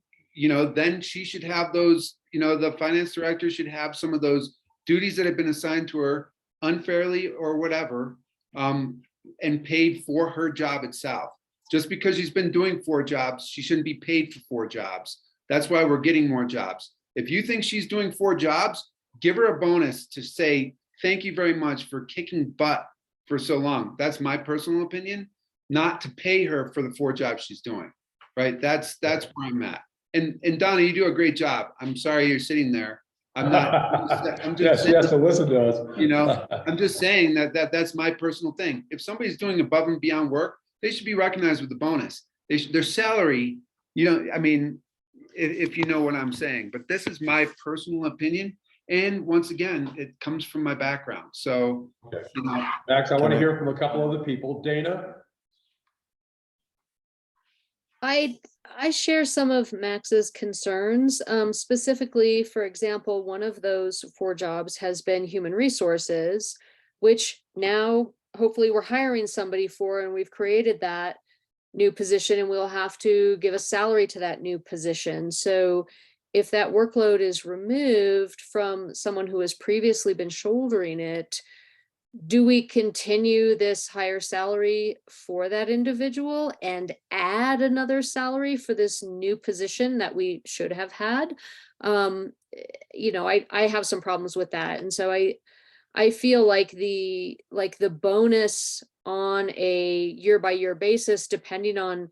then she should have those, the finance director should have some of those duties that have been assigned to her unfairly or whatever, and paid for her job itself. Just because she's been doing 4 jobs, she shouldn't be paid for 4 jobs. That's why we're getting more jobs. If you think she's doing 4 jobs, give her a bonus to say, thank you very much for kicking butt for so long. That's my personal opinion, not to pay her for the 4 jobs she's doing, right? That's where I'm at. And Donna, you do a great job. I'm sorry you're sitting there. I'm not, I'm just saying, to listen to us. I'm just saying that's my personal thing. If somebody's doing above and beyond work, they should be recognized with a bonus. Their salary, I mean, if you know what I'm saying, but this is my personal opinion. And once again, it comes from my background. So, Max, I want to hear from a couple other people. Dana? I share some of Max's concerns. Specifically, for example, one of those 4 jobs has been human resources, which now hopefully we're hiring somebody for, and we've created that new position, and we'll have to give a salary to that new position. So if that workload is removed from someone who has previously been shouldering it, do we continue this higher salary for that individual and add another salary for this new position that we should have had? I have some problems with that. And so I feel like the bonus on a year-by-year basis, depending on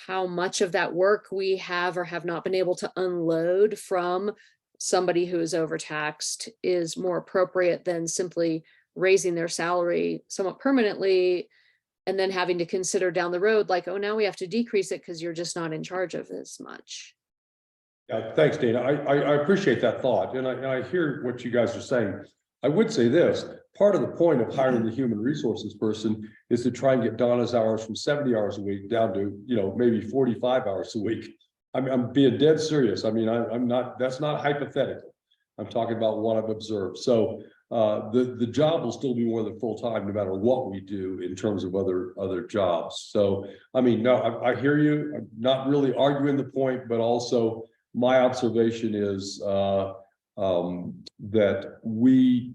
how much of that work we have or have not been able to unload from somebody who is overtaxed, is more appropriate than simply raising their salary somewhat permanently and then having to consider down the road, like, oh, now we have to decrease it because you're just not in charge of as much. Yeah, thanks, Dana. I appreciate that thought, and I hear what you guys are saying. I would say this, part of the point of hiring the human resources person is to try and get Donna's hours from 70 hours a week down to, maybe 45 hours a week. I'm being dead serious. I mean, I'm not, that's not hypothetical. I'm talking about what I've observed. So the job will still be more than full-time no matter what we do in terms of other jobs. So, I mean, no, I hear you. I'm not really arguing the point, but also my observation is that we,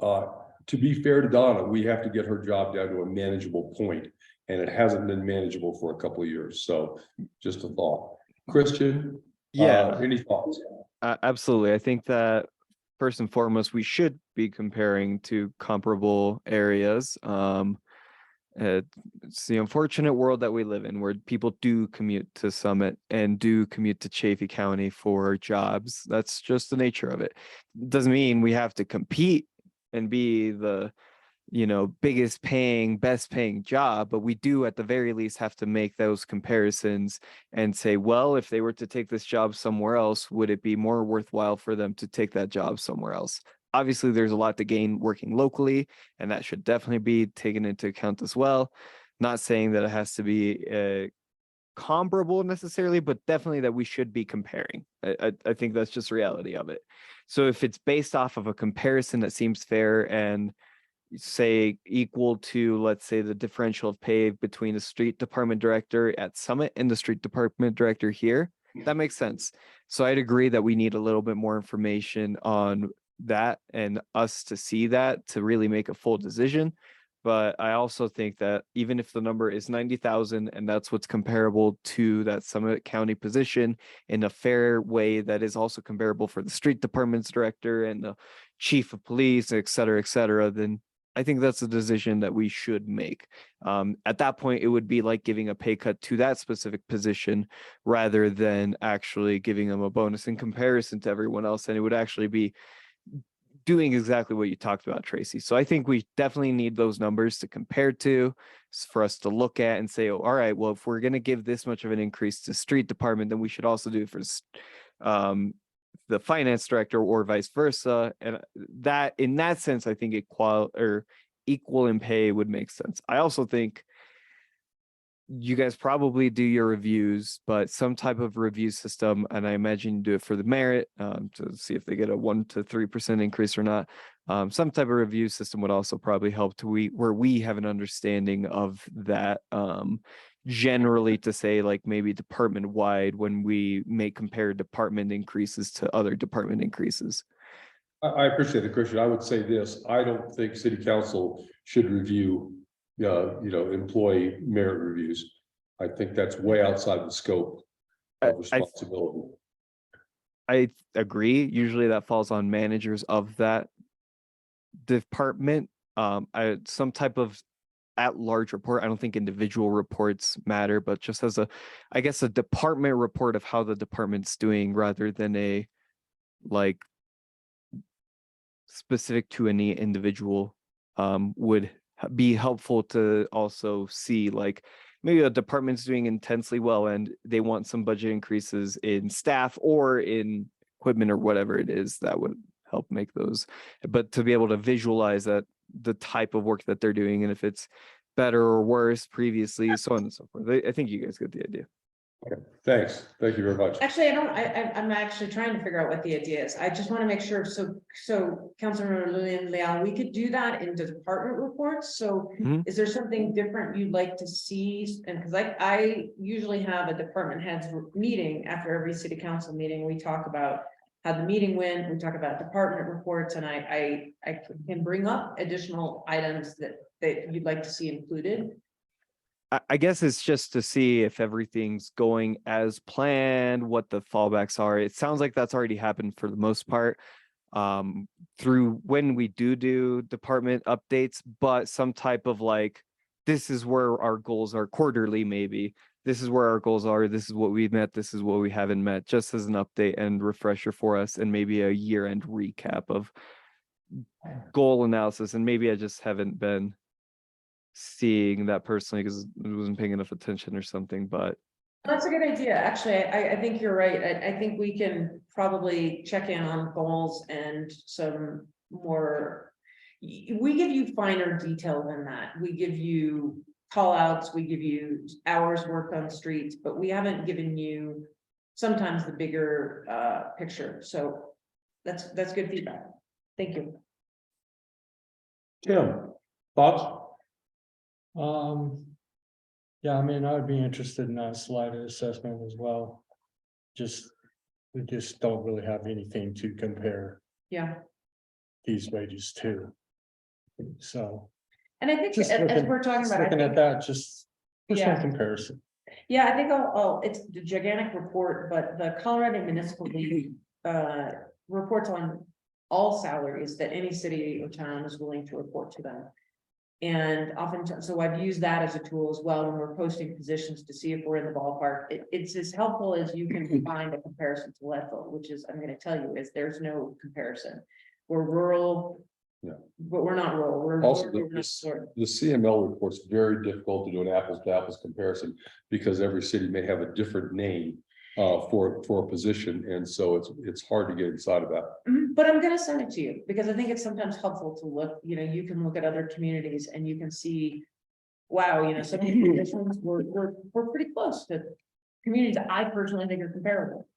to be fair to Donna, we have to get her job down to a manageable point, and it hasn't been manageable for a couple of years. So just a thought. Christian, any thoughts? Absolutely. I think that first and foremost, we should be comparing to comparable areas. It's the unfortunate world that we live in, where people do commute to Summit and do commute to Chaffey County for jobs. That's just the nature of it. Doesn't mean we have to compete and be the biggest paying, best paying job, but we do at the very least have to make those comparisons and say, well, if they were to take this job somewhere else, would it be more worthwhile for them to take that job somewhere else? Obviously, there's a lot to gain working locally, and that should definitely be taken into account as well. Not saying that it has to be comparable necessarily, but definitely that we should be comparing. I think that's just the reality of it. So if it's based off of a comparison that seems fair and say equal to, let's say, the differential of pay between the street department director at Summit and the street department director here, that makes sense. So I'd agree that we need a little bit more information on that and us to see that to really make a full decision. but I also think that even if the number is 90,000 and that's what's comparable to that Summit County position in a fair way that is also comparable for the street department's director and the chief of police, et cetera, then I think that's a decision that we should make. At that point, it would be like giving a pay cut to that specific position rather than actually giving them a bonus in comparison to everyone else. And it would actually be doing exactly what you talked about, Tracy. So I think we definitely need those numbers to compare to for us to look at and say, oh, all right, well, if we're going to give this much of an increase to street department, then we should also do it for the finance director or vice versa. And that in that sense, I think equal in pay would make sense. I also think you guys probably do your reviews, but some type of review system, and I imagine you do it for the merit to see if they get a 1 to 3% increase or not. Some type of review system would also probably help where we have an understanding of that generally, to say like maybe department wide when we may compare department increases to other department increases. I appreciate it, Christian. I would say this, I don't think city council should review employee merit reviews. I think that's way outside the scope of responsibility. I agree. Usually that falls on managers of that department. Some type of at-large report. I don't think individual reports matter, but just as a department report of how the department's doing rather than a like specific to any individual would be helpful to also see, like maybe a department's doing intensely well and they want some budget increases in staff or in equipment or whatever it is that would help make those. But to be able to visualize that the type of work that they're doing and if it's better or worse previously, so on and so forth. I think you guys get the idea. Okay, thanks. Thank you very much. Actually, I'm actually trying to figure out what the idea is. I just want to make sure. So Councilmember Lillian Leal, we could do that in the department reports. So is there something different you'd like to see? And because I usually have a department heads meeting after every city council meeting. We talk about how the meeting went. We talk about department reports, and I can bring up additional items that you'd like to see included. I guess it's just to see if everything's going as planned, what the fallbacks are. It sounds like that's already happened for the most part through when we do department updates, but some type of like, this is where our goals are quarterly, maybe. This is where our goals are. This is what we've met. This is what we haven't met, just as an update and refresher for us, and maybe a year-end recap of goal analysis. And maybe I just haven't been seeing that personally because I wasn't paying enough attention or something, but that's a good idea. Actually, I think you're right. I think we can probably check in on goals and some more. We give you finer detail than that. We give you call outs, we give you hours worked on streets, but we haven't given you sometimes the bigger picture. So that's good feedback. Thank you. Tim, thoughts? Yeah, I mean, I would be interested in that slide assessment as well. We just don't really have anything to compare Yeah. these wages to. So. And I think Just as we're talking about, looking at that, just Yeah. no comparison. Yeah, I think it's the gigantic report, but the Colorado Municipal League reports on all salaries that any city or town is willing to report to them. And oftentimes, so I've used that as a tool as well when we're posting positions to see if we're in the ballpark. It's as helpful as you can find a comparison to Leadville, which is, I'm going to tell you, is there's no comparison. We're rural. Yeah. But we're not rural. We're Also, rural, we're not rural. the CML report's very difficult to do an apples to apples comparison because every city may have a different name for a position, and so it's hard to get inside of that. But I'm gonna send it to you because I think it's sometimes helpful to look, you can look at other communities and you can see, wow, some of the positions we're pretty close to communities that I personally think are comparable.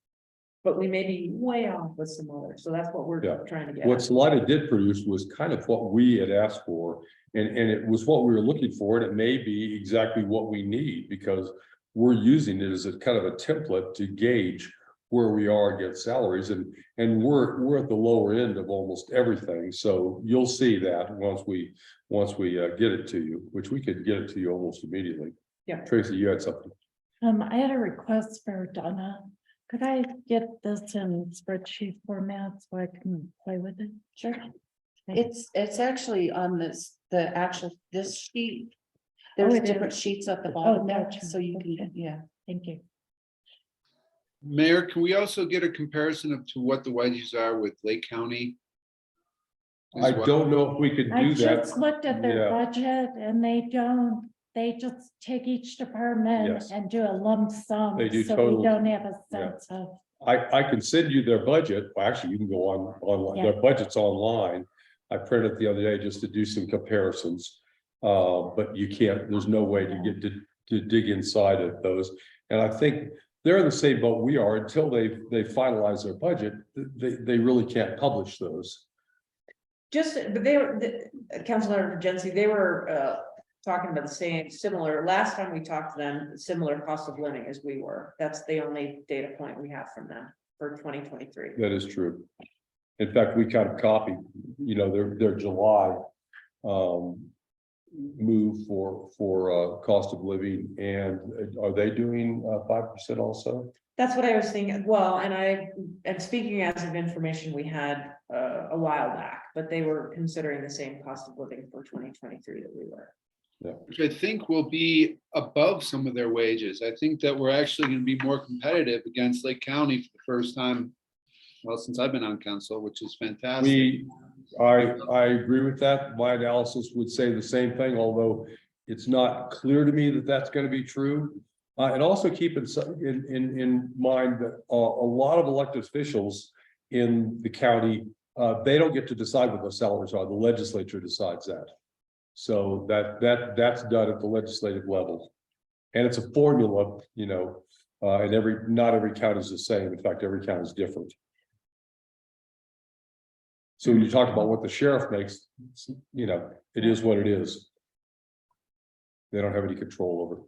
But we may be way off with some others, so that's what we're trying to get. What Salida did produce was kind of what we had asked for, and it was what we were looking for, and it may be exactly what we need because we're using it as a kind of a template to gauge where we are against salaries, and we're at the lower end of almost everything. So you'll see that once we get it to you, which we could get it to you almost immediately. Yeah. Tracy, you had something. I had a request for Donna. Could I get this in spreadsheet format so I can play with it? Sure. It's actually on this sheet. There's it is. different sheets at the bottom there, gotcha. so you Okay. can, yeah. Thank you. Mayor, can we also get a comparison of to what the wedges are with Lake County? I don't know if we could I do that. just looked at their Yeah. budget and they just take each department Yes. and do a lump sum. They do So total- we don't have a yeah. sense of, I can send you their budget. Well, actually, you can go online. Their budget's online. I printed it the other day just to do some comparisons. But you can't, there's no way to get to dig inside of those. And I think they're in the same boat we are until they finalize their budget. They really can't publish those. But they were, Councilor Jency, they were talking about the same, similar, last time we talked to them, similar cost of living as we were. That's the only data point we have from them for 2023. That is true. In fact, we kind of copied, their July move for cost of living, and are they doing 5% also? That's what I was thinking. Well, and speaking as of information we had a while back, but they were considering the same cost of living for 2023 that we were. Which I think will be above some of their wages. I think that we're actually going to be more competitive against Lake County for the first time, well, since I've been on council, which is fantastic. I agree with that. My analysis would say the same thing, although it's not clear to me that that's going to be true. And also keep in mind that a lot of elected officials in the county, they don't get to decide what those salaries are. The legislature decides that. So that's done at the legislative level. And it's a formula, and not every county is the same. In fact, every county is different. So when you talk about what the sheriff makes, it is what it is. They don't have any control over.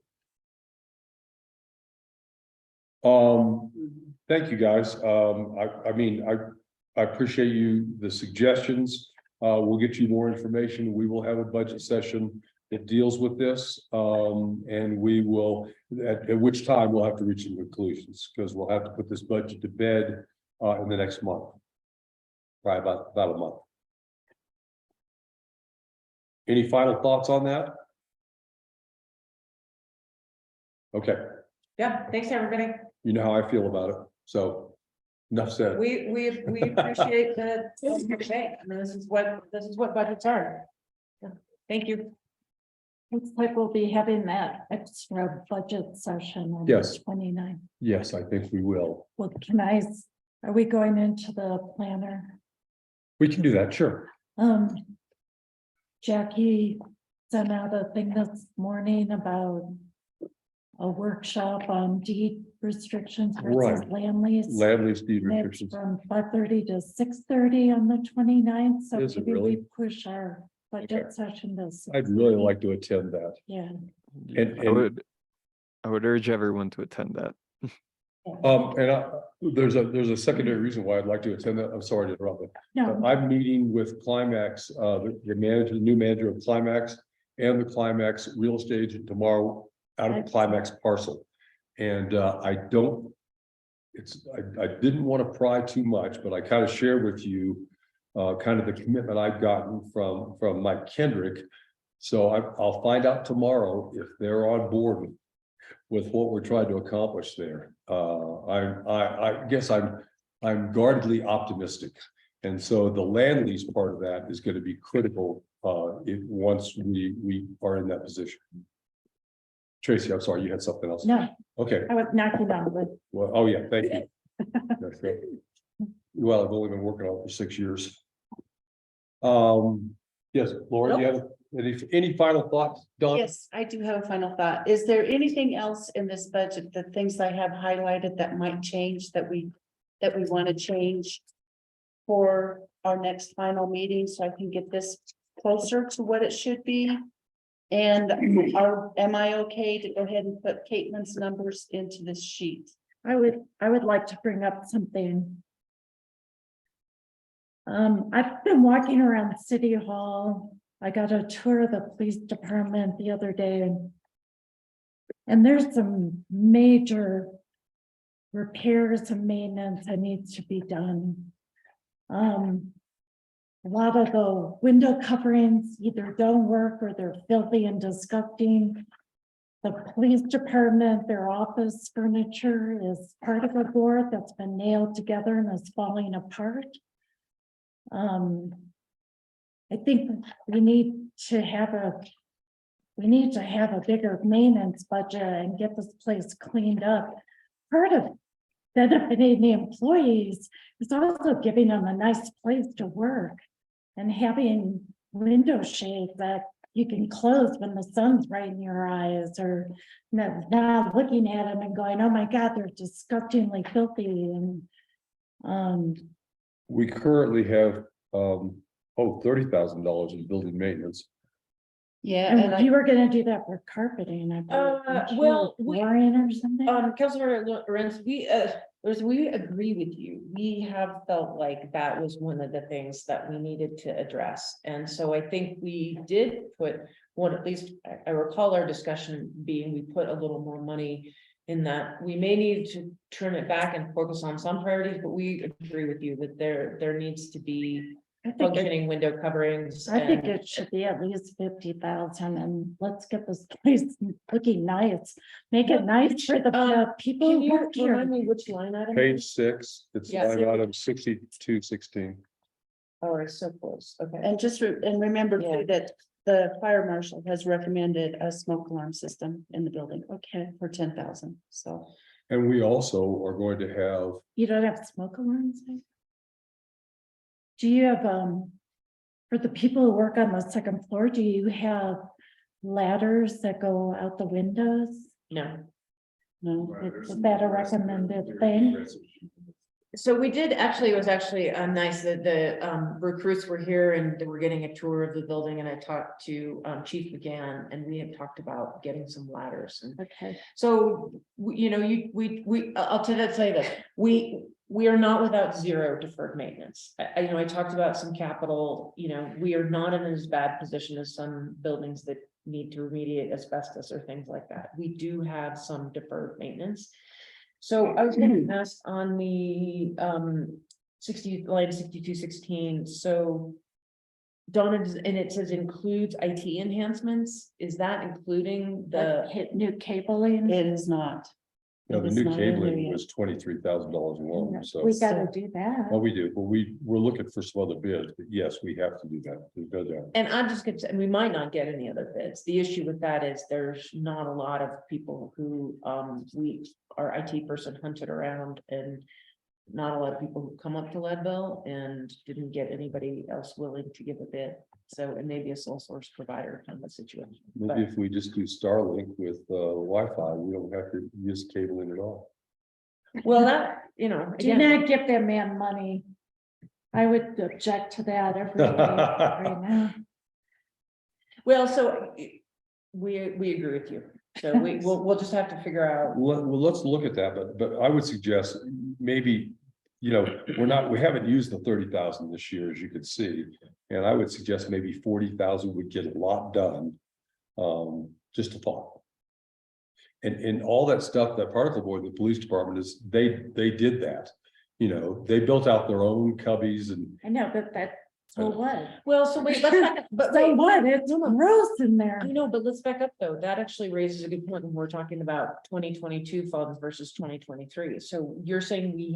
Thank you, guys. I appreciate the suggestions. We'll get you more information. We will have a budget session that deals with this. And we will, at which time we'll have to reach some conclusions, because we'll have to put this budget to bed in the next month. Probably about a month. Any final thoughts on that? Okay, Yeah, thanks, everybody. you know how I feel about it, so enough said. We appreciate the debate. I mean, this is what budgets are. Yeah. Thank you. looks like we'll be having that extra budget session on Yes. the 29th. Yes, I think we will. Well, are we going into the planner? We can do that, sure. Jackie sent out a thing this morning about a workshop on deed restrictions versus Right. land lease. Land lease deed It's restrictions. from 5:30 to 6:30 on the 29th. So Is it maybe we really? push our budget session to. I'd really like to attend that. Yeah, And- I would urge everyone to attend that. There's a secondary reason why I'd like to attend that. I'm sorry to interrupt. no, I'm meeting with Climax, the new manager of Climax and the Climax real estate agent tomorrow out of the Climax parcel. And I didn't want to pry too much, but I kind of shared with you kind of the commitment I've gotten from Mike Kendrick. So I'll find out tomorrow if they're on board with what we're trying to accomplish there. I guess I'm guardedly optimistic. And so the land lease part of that is going to be critical once we are in that position. Tracy, I'm sorry, you had something else. no, Okay, I was knocking on wood. well, oh yeah, thank you. That's great. Well, I've only been working on it for 6 years. Yes, Laura, do you have any final thoughts, Dawn? Yes, I do have a final thought. Is there anything else in this budget, the things I have highlighted that might change that we want to change for our next final meeting, so I can get this closer to what it should be? And am I okay to go ahead and put Caitlin's numbers into this sheet? I would like to bring up something. I've been walking around City Hall. I got a tour of the police department the other day. And there's some major repairs and maintenance that needs to be done. A lot of the window coverings either don't work or they're filthy and disgusting. The police department, their office furniture is part of a board that's been nailed together and is falling apart. I think we need to have a bigger maintenance budget and get this place cleaned up. Part of benefiting the employees is also giving them a nice place to work and having window shade that you can close when the sun's right in your eyes, or not looking at them and going, oh my God, they're disgustingly filthy. And We currently have, $30,000 in building maintenance. Yeah, and and you were gonna do that for carpeting, I believe, weren't you? well, we- Flooring or something? Councilor Lorenz, we agree with you. We have felt like that was one of the things that we needed to address. And so I think we did put one, at least I recall our discussion being, we put a little more money in that. We may need to trim it back and focus on some priorities, but we agree with you that there needs to be I think functioning window coverings. I think and- it should be at least 50,000, and let's get this place looking nice. Make it nice for the people Can who you work here. remind me which line item? Page 6, it's Yeah. line item 6216. Oh, it's so close, okay. and remember Yeah. too that the fire marshal has recommended a smoke alarm system in the building. Okay, for 10,000, so. And we also are going to have, You don't have smoke alarms? there? Do you have, for the people who work on the second floor, do you have ladders that go out the windows? No. No, Is that a recommended thing? So we did, actually, it was actually nice that the recruits were here and they were getting a tour of the building, and I talked to Chief McGann, and we had talked about getting some ladders. And Okay, so, I'll tell you this, we are not without zero deferred maintenance. I talked about some capital, we are not in as bad position as some buildings that need to remediate asbestos or things like that. We do have some deferred maintenance. So I was gonna ask on the line 6216, so Donna, and it says includes IT enhancements, is that including like hit new cabling? it is not. the It's new not in there cabling yet. was $23,000 alone, so. We gotta do that. Well, we do, but we're looking for some other bids, but yes, we have to do that. There's no doubt. And I'm just gonna say, we might not get any other bids. The issue with that is there's not a lot of people who, our IT person hunted around, and not a lot of people who come up to Leadville and didn't get anybody else willing to give a bid. So it may be a sole source provider kind of situation. Maybe if we just do Starlink with Wi-Fi, we don't have to use cabling at all. Well, that, Do again, not give that man money. I would object to that every day right now. well, so we agree with you. So we'll just have to figure out. Well, let's look at that, but I would suggest maybe, we haven't used the 30,000 this year, as you can see. And I would suggest maybe 40,000 would get a lot done. Just a thought. And all that stuff, that particle board, the police department they did that. They built out their own cubbies and I know, but so what? Well, so wait, let's back up, but So wait, what? It's gross in there. I know, but let's back up though. That actually raises a good point when we're talking about 2022 funds versus 2023. So you're saying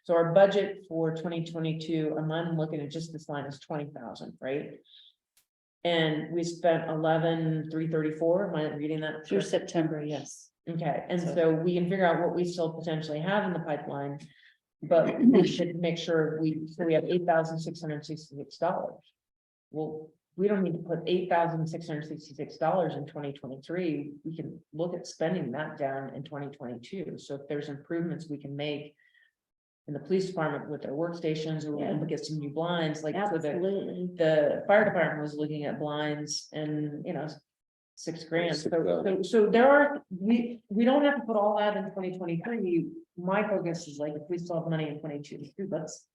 so our budget for 2022, I'm looking at just this line is 20,000, right? And we spent 11,334. Am I reading that? Through correct? September, yes. Okay, and so we can figure out what we still potentially have in the pipeline. But we should make sure we have $8,666. Well, we don't need to put $8,666 in 2023. We can look at spending that down in 2022. So if there's improvements we can make in the police department with their workstations, or we can get some new blinds, like for Absolutely. the fire department was looking at blinds and, 6 grand. So, 6,000. so there are, we don't have to put all that in 2023. My focus is like, if we still have money in 22, let's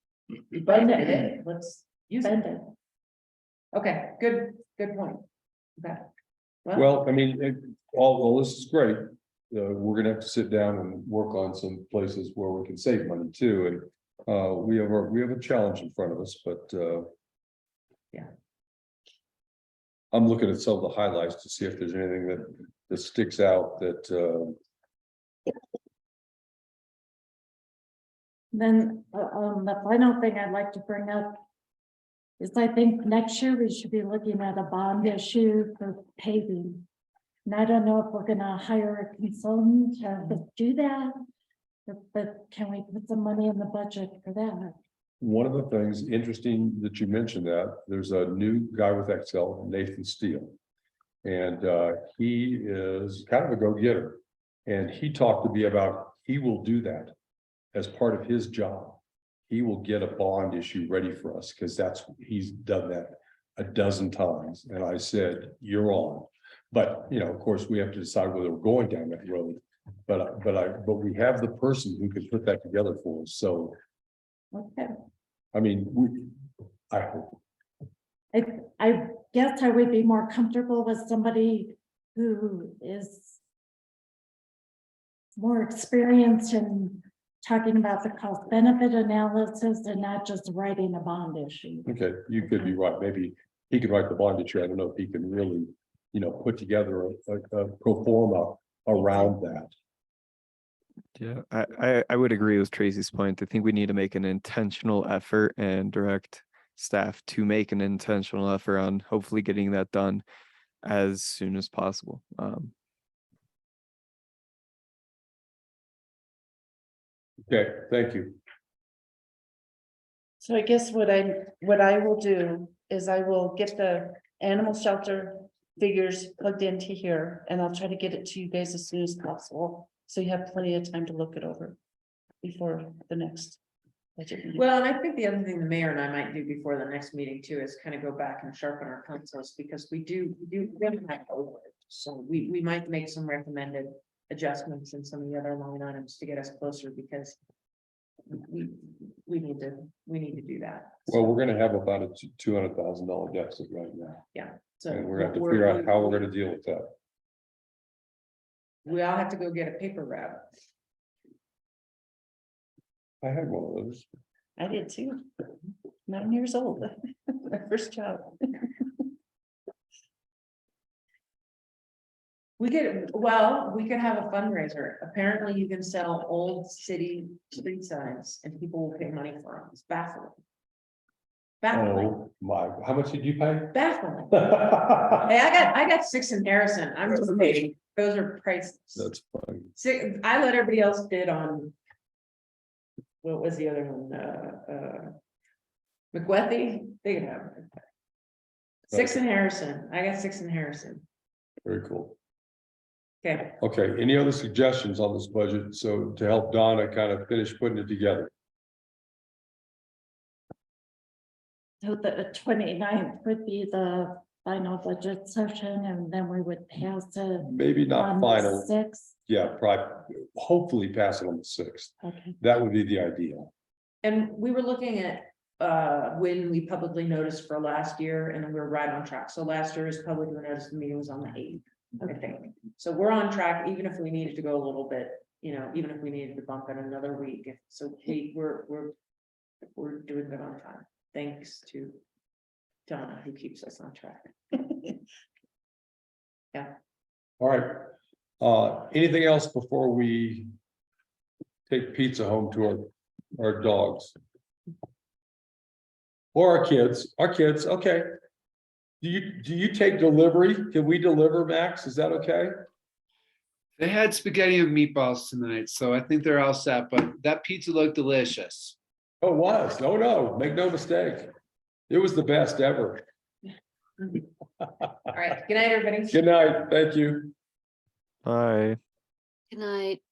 budget it in, let's use it. Spend it. Okay, good point. Okay. Well, I mean, all this is great. We're gonna have to sit down and work on some places where we can save money too, and we have a challenge in front of us, but Yeah. I'm looking at some of the highlights to see if there's anything that sticks out that Then, the final thing I'd like to bring up is I think next year we should be looking at a bond issue for paving. And I don't know if we're gonna hire a consultant to do that, but can we put some money in the budget for that? one of the things interesting that you mentioned that there's a new guy with Excel, Nathan Steele. And he is kind of a go-getter. And he talked to me about, he will do that as part of his job. He will get a bond issue ready for us because he's done that a dozen times. And I said, you're on. But, you know, of course, we have to decide whether we're going down that road. But we have the person who can put that together for us. So, Okay, I mean, I hope. I guess I would be more comfortable with somebody who is more experienced in talking about the cost benefit analysis and not just writing a bond issue. Okay, you could be right. Maybe he could write the bond issue. I don't know if he can really, you know, put together a pro forma around that. Yeah, I would agree with Tracy's point. I think we need to make an intentional effort and direct staff to make an intentional effort on hopefully getting that done as soon as possible. Okay, thank you. So I guess what I will do is I will get the animal shelter figures plugged into here, and I'll try to get it to you guys as soon as possible. So you have plenty of time to look it over before the next budget meeting. Well, and I think the other thing the mayor and I might do before the next meeting too is kind of go back and sharpen our pencils, because we haven't had over it. So we might make some recommended adjustments in some of the other line items to get us closer, because we need to do that. Well, we're gonna have about a $200,000 deficit right now. So And we're gonna have to figure out how we're gonna deal with that. we all have to go get a paper route. I had one of those. I did too. 9 years old, my first job. We could have a fundraiser. Apparently you can sell old city street signs and people will pay money for them. It's baffling. Baffling, Oh my, how much did you pay? baffling. Hey, I got 6 in Harrison. I'm just kidding. Those are priceless. That's funny. I let everybody else bid on. What was the other one? McWethy, they could have. 6 in Harrison. I got 6 in Harrison. Very cool. Okay. Okay, any other suggestions on this budget? So to help Donna kind of finish putting it together. So the 29th would be the final budget session, and then we would pass it Maybe not on final. the 6th. Yeah, probably, hopefully pass it on the 6th. Okay. That would be the ideal. And we were looking at when we publicly noticed for last year, and then we were right on track. So last year's publicly noticed meeting was on the 8th, I think. So we're on track, even if we needed to go a little bit, you know, even if we needed to bump it another week. So we're doing good on time, thanks to Donna, who keeps us on track. All right. Anything else before we take pizza home to our dogs? Or our kids, okay. Do you take delivery? Can we deliver, Max? Is that okay? They had spaghetti and meatballs tonight, so I think they're all set, but that pizza looked delicious. Oh, it was. Oh, no, make no mistake. It was the best ever. All right, good night, everybody. Good night. Thank you. Bye. Good night.